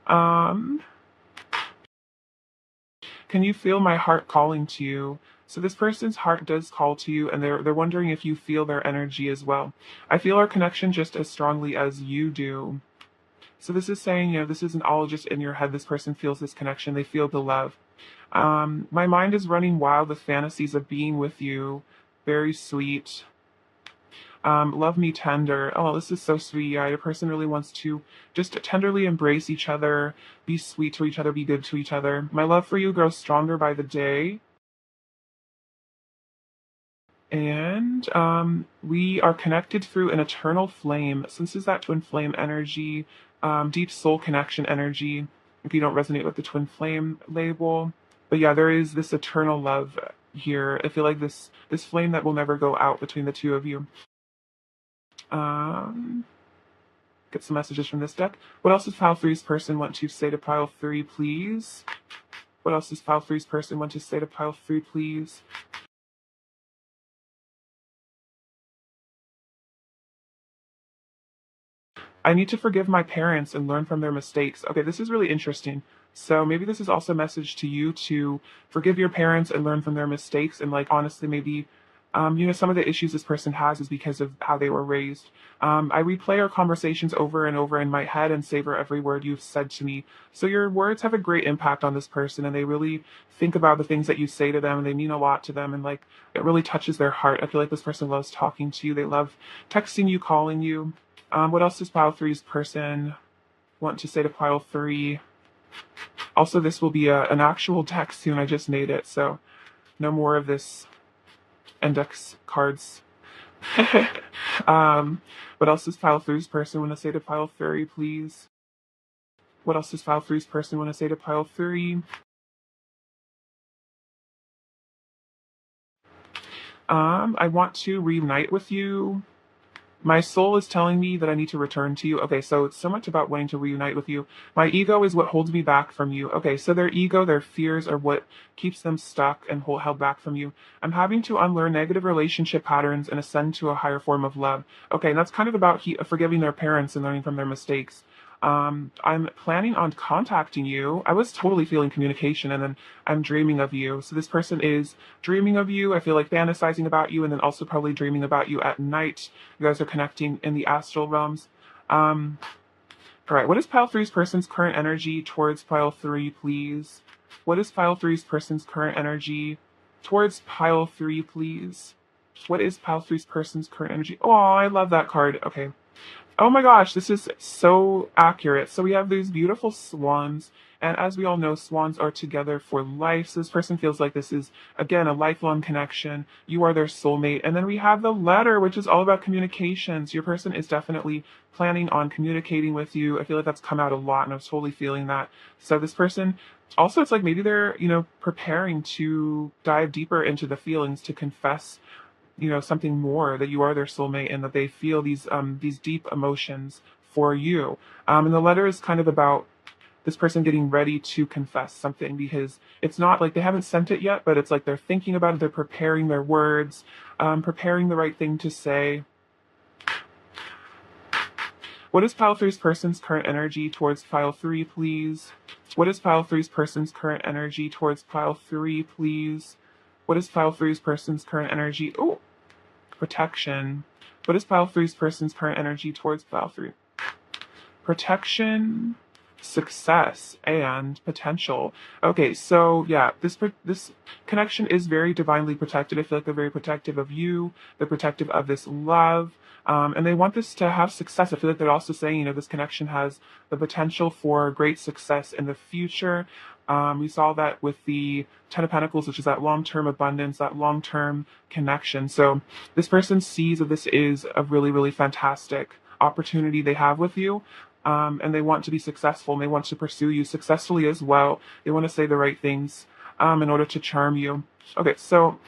Um, Can you feel my heart calling to you? So this person's heart does call to you, and they're wondering if you feel their energy as well. I feel our connection just as strongly as you do. So this is saying, this isn't all just in your head. This person feels this connection. They feel the love. My mind is running wild with fantasies of being with you. Very sweet. Love me tender. Oh, this is so sweet. Yeah, your person really wants to just tenderly embrace each other, be sweet to each other, be good to each other. My love for you grows stronger by the day. And we are connected through an eternal flame. So this is that twin flame energy, deep soul connection energy. If you don't resonate with the twin flame label, but yeah, there is this eternal love here. I feel like this flame that will never go out between the two of you. Um, get some messages from this deck. What else does Pile Three's person want to say to Pile Three, please? What else does Pile Three's person want to say to Pile Three, please? I need to forgive my parents and learn from their mistakes. Okay, this is really interesting. So maybe this is also a message to you to forgive your parents and learn from their mistakes. And like honestly, maybe some of the issues this person has is because of how they were raised. I replay our conversations over and over in my head and savor every word you've said to me. So your words have a great impact on this person, and they really think about the things that you say to them, and they mean a lot to them, and like it really touches their heart. I feel like this person loves talking to you. They love texting you, calling you. What else does Pile Three's person want to say to Pile Three? Also, this will be an actual deck soon. I just made it, so no more of this index cards. What else does Pile Three's person want to say to Pile Three, please? What else does Pile Three's person want to say to Pile Three? I want to reunite with you. My soul is telling me that I need to return to you. Okay, so it's so much about wanting to reunite with you. My ego is what holds me back from you. Okay, so their ego, their fears are what keeps them stuck and held back from you. I'm having to unlearn negative relationship patterns and ascend to a higher form of love. Okay, and that's kind of about forgiving their parents and learning from their mistakes. I'm planning on contacting you. I was totally feeling communication, and then I'm dreaming of you. So this person is dreaming of you. I feel like fantasizing about you, and then also probably dreaming about you at night. You guys are connecting in the astral realms. All right, what is Pile Three's person's current energy towards Pile Three, please? What is Pile Three's person's current energy towards Pile Three, please? What is Pile Three's person's current energy? Oh, I love that card. Okay. Oh my gosh, this is so accurate. So we have these beautiful swans, and as we all know, swans are together for life. So this person feels like this is, again, a lifelong connection. You are their soulmate. And then we have the letter, which is all about communications. Your person is definitely planning on communicating with you. I feel like that's come out a lot, and I was totally feeling that. So this person, also, it's like maybe they're, preparing to dive deeper into the feelings, to confess something more, that you are their soulmate and that they feel these deep emotions for you. And the letter is kind of about this person getting ready to confess something, because it's not like they haven't sent it yet, but it's like they're thinking about it, they're preparing their words, preparing the right thing to say. What is pile three's person's current energy towards pile three, please? What is pile three's person's current energy towards pile three, please? What is pile three's person's current energy? Oh, protection. What is pile three's person's current energy towards pile three? Protection, success, and potential. Okay, so yeah, this connection is very divinely protected. I feel like they're very protective of you. They're protective of this love. And they want this to have success. I feel like they're also saying, this connection has the potential for great success in the future. We saw that with the Ten of Pentacles, which is that long-term abundance, that long-term connection. So this person sees that this is a really, really fantastic opportunity they have with you. And they want to be successful, and they want to pursue you successfully as well. They want to say the right things in order to charm you. Okay, so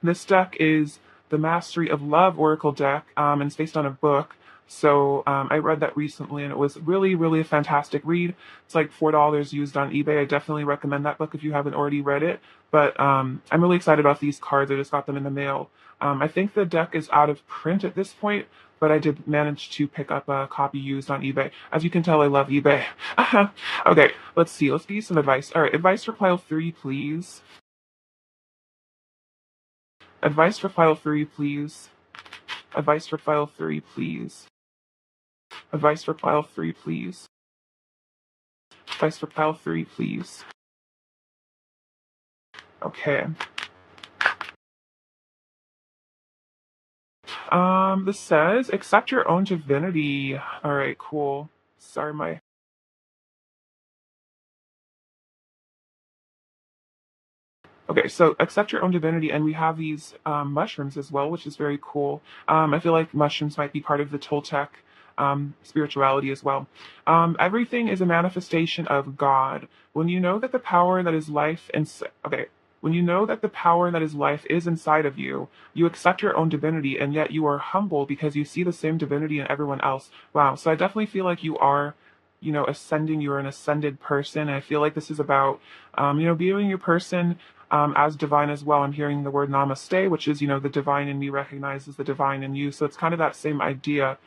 this deck is the Mastery of Love Oracle deck, and it's based on a book. So I read that recently, and it was really, really a fantastic read. It's like $4 used on eBay. I definitely recommend that book if you haven't already read it. But I'm really excited about these cards. I just got them in the mail. I think the deck is out of print at this point, but I did manage to pick up a copy used on eBay. As you can tell, I love eBay. Okay, let's see. Let's give you some advice. All right, advice for pile three, please. Advice for file 3, please. Advice for file 3, please. Advice for file 3, please. Advice for file 3, please. Okay. This says, accept your own divinity. All right, cool. Sorry, my... Okay, so accept your own divinity, and we have these mushrooms as well, which is very cool. I feel like mushrooms might be part of the Toltec spirituality as well. Everything is a manifestation of God. When you know that the power that is life when you know that the power that is life is inside of you, you accept your own divinity, and yet you are humble because you see the same divinity in everyone else. Wow. So I definitely feel like you are, ascending. You're an ascended person. And I feel like this is about, viewing your person as divine as well. I'm hearing the word namaste, which is, the divine in me recognizes the divine in you. So it's kind of that same idea.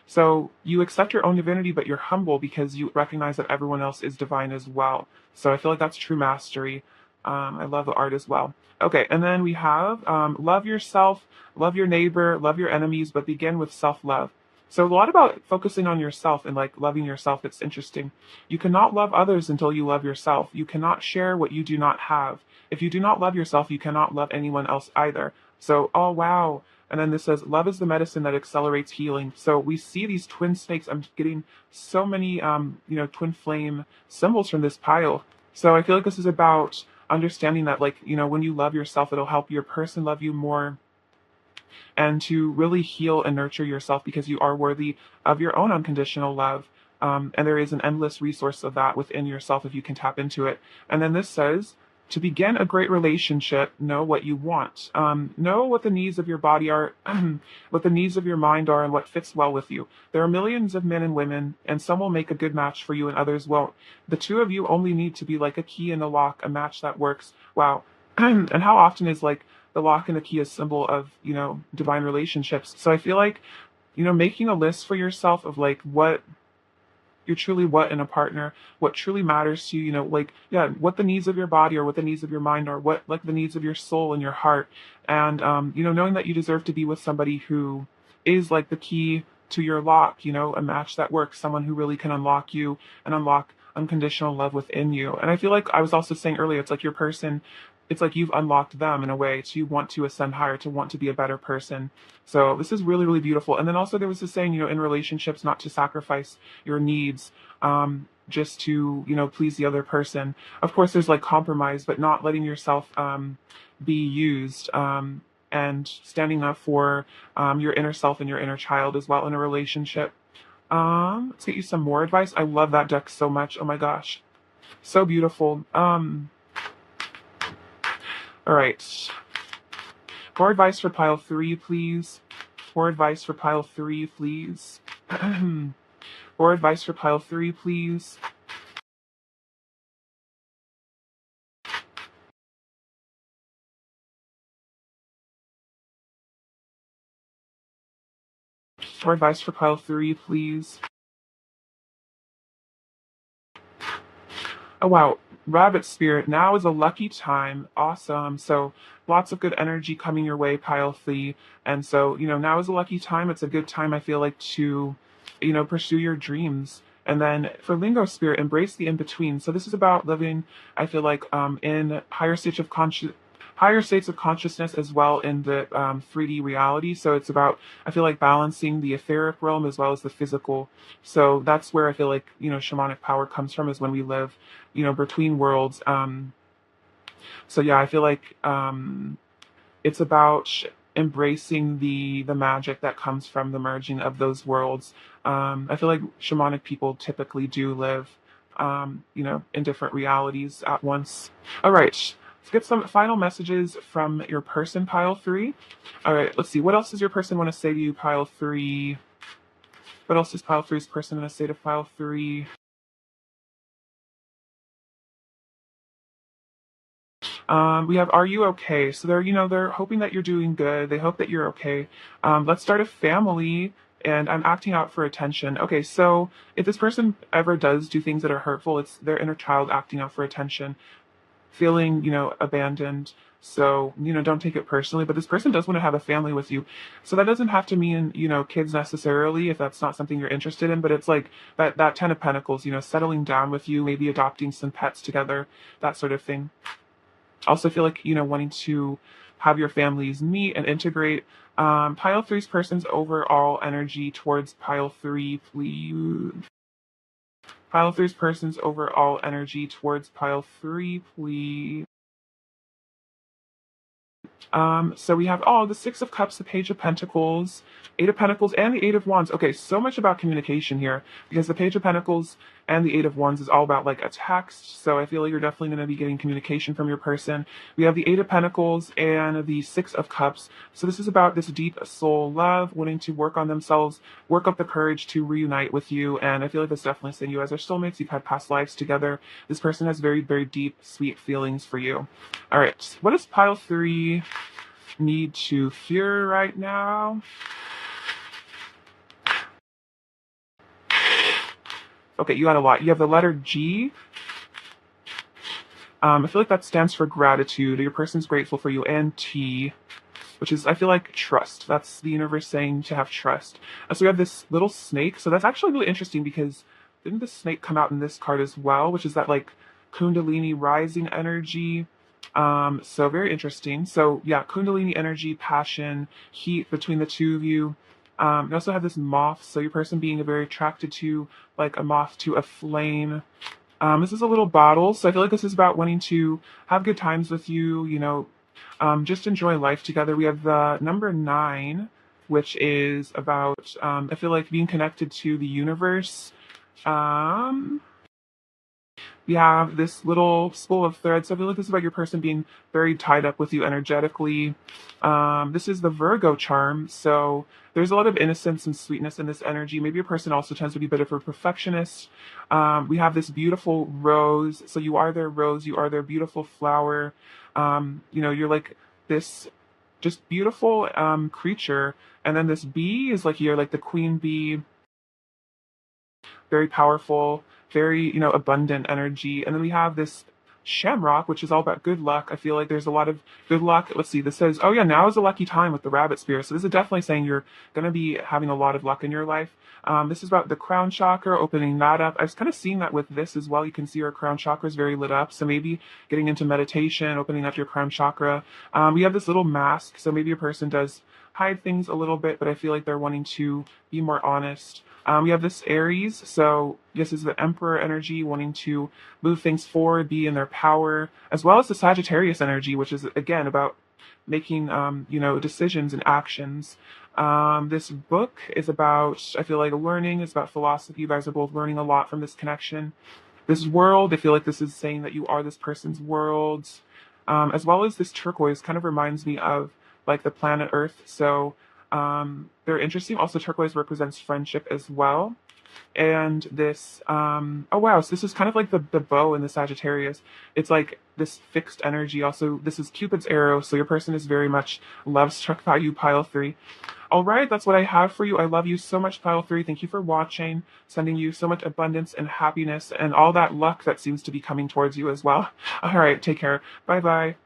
So you accept your own divinity, but you're humble because you recognize that everyone else is divine as well. So I feel like that's true mastery. I love the art as well. Okay, and then we have love yourself, love your neighbor, love your enemies, but begin with self-love. So a lot about focusing on yourself and like loving yourself. It's interesting. You cannot love others until you love yourself. You cannot share what you do not have. If you do not love yourself, you cannot love anyone else either. So, oh wow. And then this says, love is the medicine that accelerates healing. So we see these twin snakes. I'm getting so many, twin flame symbols from this pile. So I feel like this is about understanding that, like, when you love yourself, it'll help your person love you more, and to really heal and nurture yourself because you are worthy of your own unconditional love. And there is an endless resource of that within yourself if you can tap into it. And then this says, to begin a great relationship, know what you want. Know what the needs of your body are, what the needs of your mind are, and what fits well with you. There are millions of men and women, and some will make a good match for you and others won't. The two of you only need to be like a key and a lock, a match that works. Wow. And how often is like the lock and the key a symbol of, divine relationships? So I feel like, making a list for yourself of like what you're truly what in a partner, what truly matters to you, what the needs of your body or what the needs of your mind are, what like the needs of your soul and your heart. And, knowing that you deserve to be with somebody who is like the key to your lock, a match that works, someone who really can unlock you and unlock unconditional love within you. And I feel like I was also saying earlier, it's like your person, it's like you've unlocked them in a way to want to ascend higher, to want to be a better person. So this is really, really beautiful. And then also there was this saying, in relationships, not to sacrifice your needs, just to, please the other person. Of course, there's like compromise, but not letting yourself be used, and standing up for your inner self and your inner child as well in a relationship. Let's get you some more advice. I love that deck so much. Oh my gosh. So beautiful. All right. More advice for pile 3, please. More advice for pile 3, please. More advice for pile 3, please. More advice for pile 3, please. Oh wow, rabbit spirit, now is a lucky time. Awesome. So lots of good energy coming your way, pile 3. And so, now is a lucky time. It's a good time, I feel like, to, pursue your dreams. And then for lingo spirit, embrace the in between. So this is about living, I feel like, in higher states of consciousness as well in the 3D reality. So it's about, I feel like, balancing the etheric realm as well as the physical. So that's where I feel like, shamanic power comes from, is when we live, between worlds. So yeah, I feel like it's about embracing the magic that comes from the merging of those worlds. I feel like shamanic people typically do live, in different realities at once. All right, let's get some final messages from your person, pile 3. All right, let's see. What else does your person want to say to you, pile 3? What else does pile 3's person want to say to pile 3? We have, are you okay? So they're hoping that you're doing good. They hope that you're okay. Let's start a family, and I'm acting out for attention. Okay, so if this person ever does do things that are hurtful, it's their inner child acting out for attention, feeling, abandoned. So, don't take it personally, but this person does want to have a family with you. So that doesn't have to mean, kids necessarily, if that's not something you're interested in, but it's like that 10 of Pentacles, settling down with you, maybe adopting some pets together, that sort of thing. Also feel like, wanting to have your families meet and integrate. Pile 3's person's overall energy towards pile 3, please. Pile 3's person's overall energy towards pile 3, please. So we have, the Six of Cups, the Page of Pentacles, Eight of Pentacles, and the Eight of Wands. Okay, so much about communication here, because the Page of Pentacles and the Eight of Wands is all about like a text. So I feel like you're definitely going to be getting communication from your person. We have the Eight of Pentacles and the Six of Cups. So this is about this deep soul love, wanting to work on themselves, work up the courage to reunite with you. And I feel like that's definitely saying you guys are soulmates. You've had past lives together. This person has very, very deep, sweet feelings for you. All right, what does pile 3 need to hear right now? Okay, you got a lot. You have the letter G. I feel like that stands for gratitude. Your person's grateful for you. And T, which is, I feel like, trust. That's the universe saying to have trust. So we have this little snake. So that's actually really interesting, because didn't the snake come out in this card as well, which is that like Kundalini rising energy. So very interesting. So yeah, Kundalini energy, passion, heat between the two of you. You also have this moth, so your person being very attracted to like a moth to a flame. This is a little bottle, so I feel like this is about wanting to have good times with you, just enjoy life together. We have the number 9, which is about, I feel like, being connected to the universe. We have this little spool of thread. So I feel like this is about your person being very tied up with you energetically. This is the Virgo charm. So there's a lot of innocence and sweetness in this energy. Maybe your person also tends to be a bit of a perfectionist. We have this beautiful rose. So you are their rose. You are their beautiful flower. You're like this just beautiful creature. And then this bee is like, you're like the queen bee, very powerful, very, abundant energy. And then we have this shamrock, which is all about good luck. I feel like there's a lot of good luck. Let's see, this says, oh yeah, now is a lucky time with the rabbit spirit. So this is definitely saying you're going to be having a lot of luck in your life. This is about the crown chakra, opening that up. I was kind of seeing that with this as well. You can see our crown chakra is very lit up. So maybe getting into meditation, opening up your crown chakra. We have this little mask. So maybe a person does hide things a little bit, but I feel like they're wanting to be more honest. We have this Aries, so this is the Emperor energy, wanting to move things forward, be in their power, as well as the Sagittarius energy, which is again about making, decisions and actions. This book is about, I feel like, learning. It's about philosophy. You guys are both learning a lot from this connection. This world, I feel like this is saying that you are this person's world, as well as this turquoise kind of reminds me of like the planet Earth. So they're interesting. Also, turquoise represents friendship as well. and this oh wow, so this is kind of like the bow in the Sagittarius. It's like this fixed energy. Also, this is Cupid's arrow, so your person is very much love struck by you, pile 3. All right, that's what I have for you. I love you so much, pile 3. Thank you for watching. Sending you so much abundance and happiness and all that luck that seems to be coming towards you as well. All right, take care. Bye bye.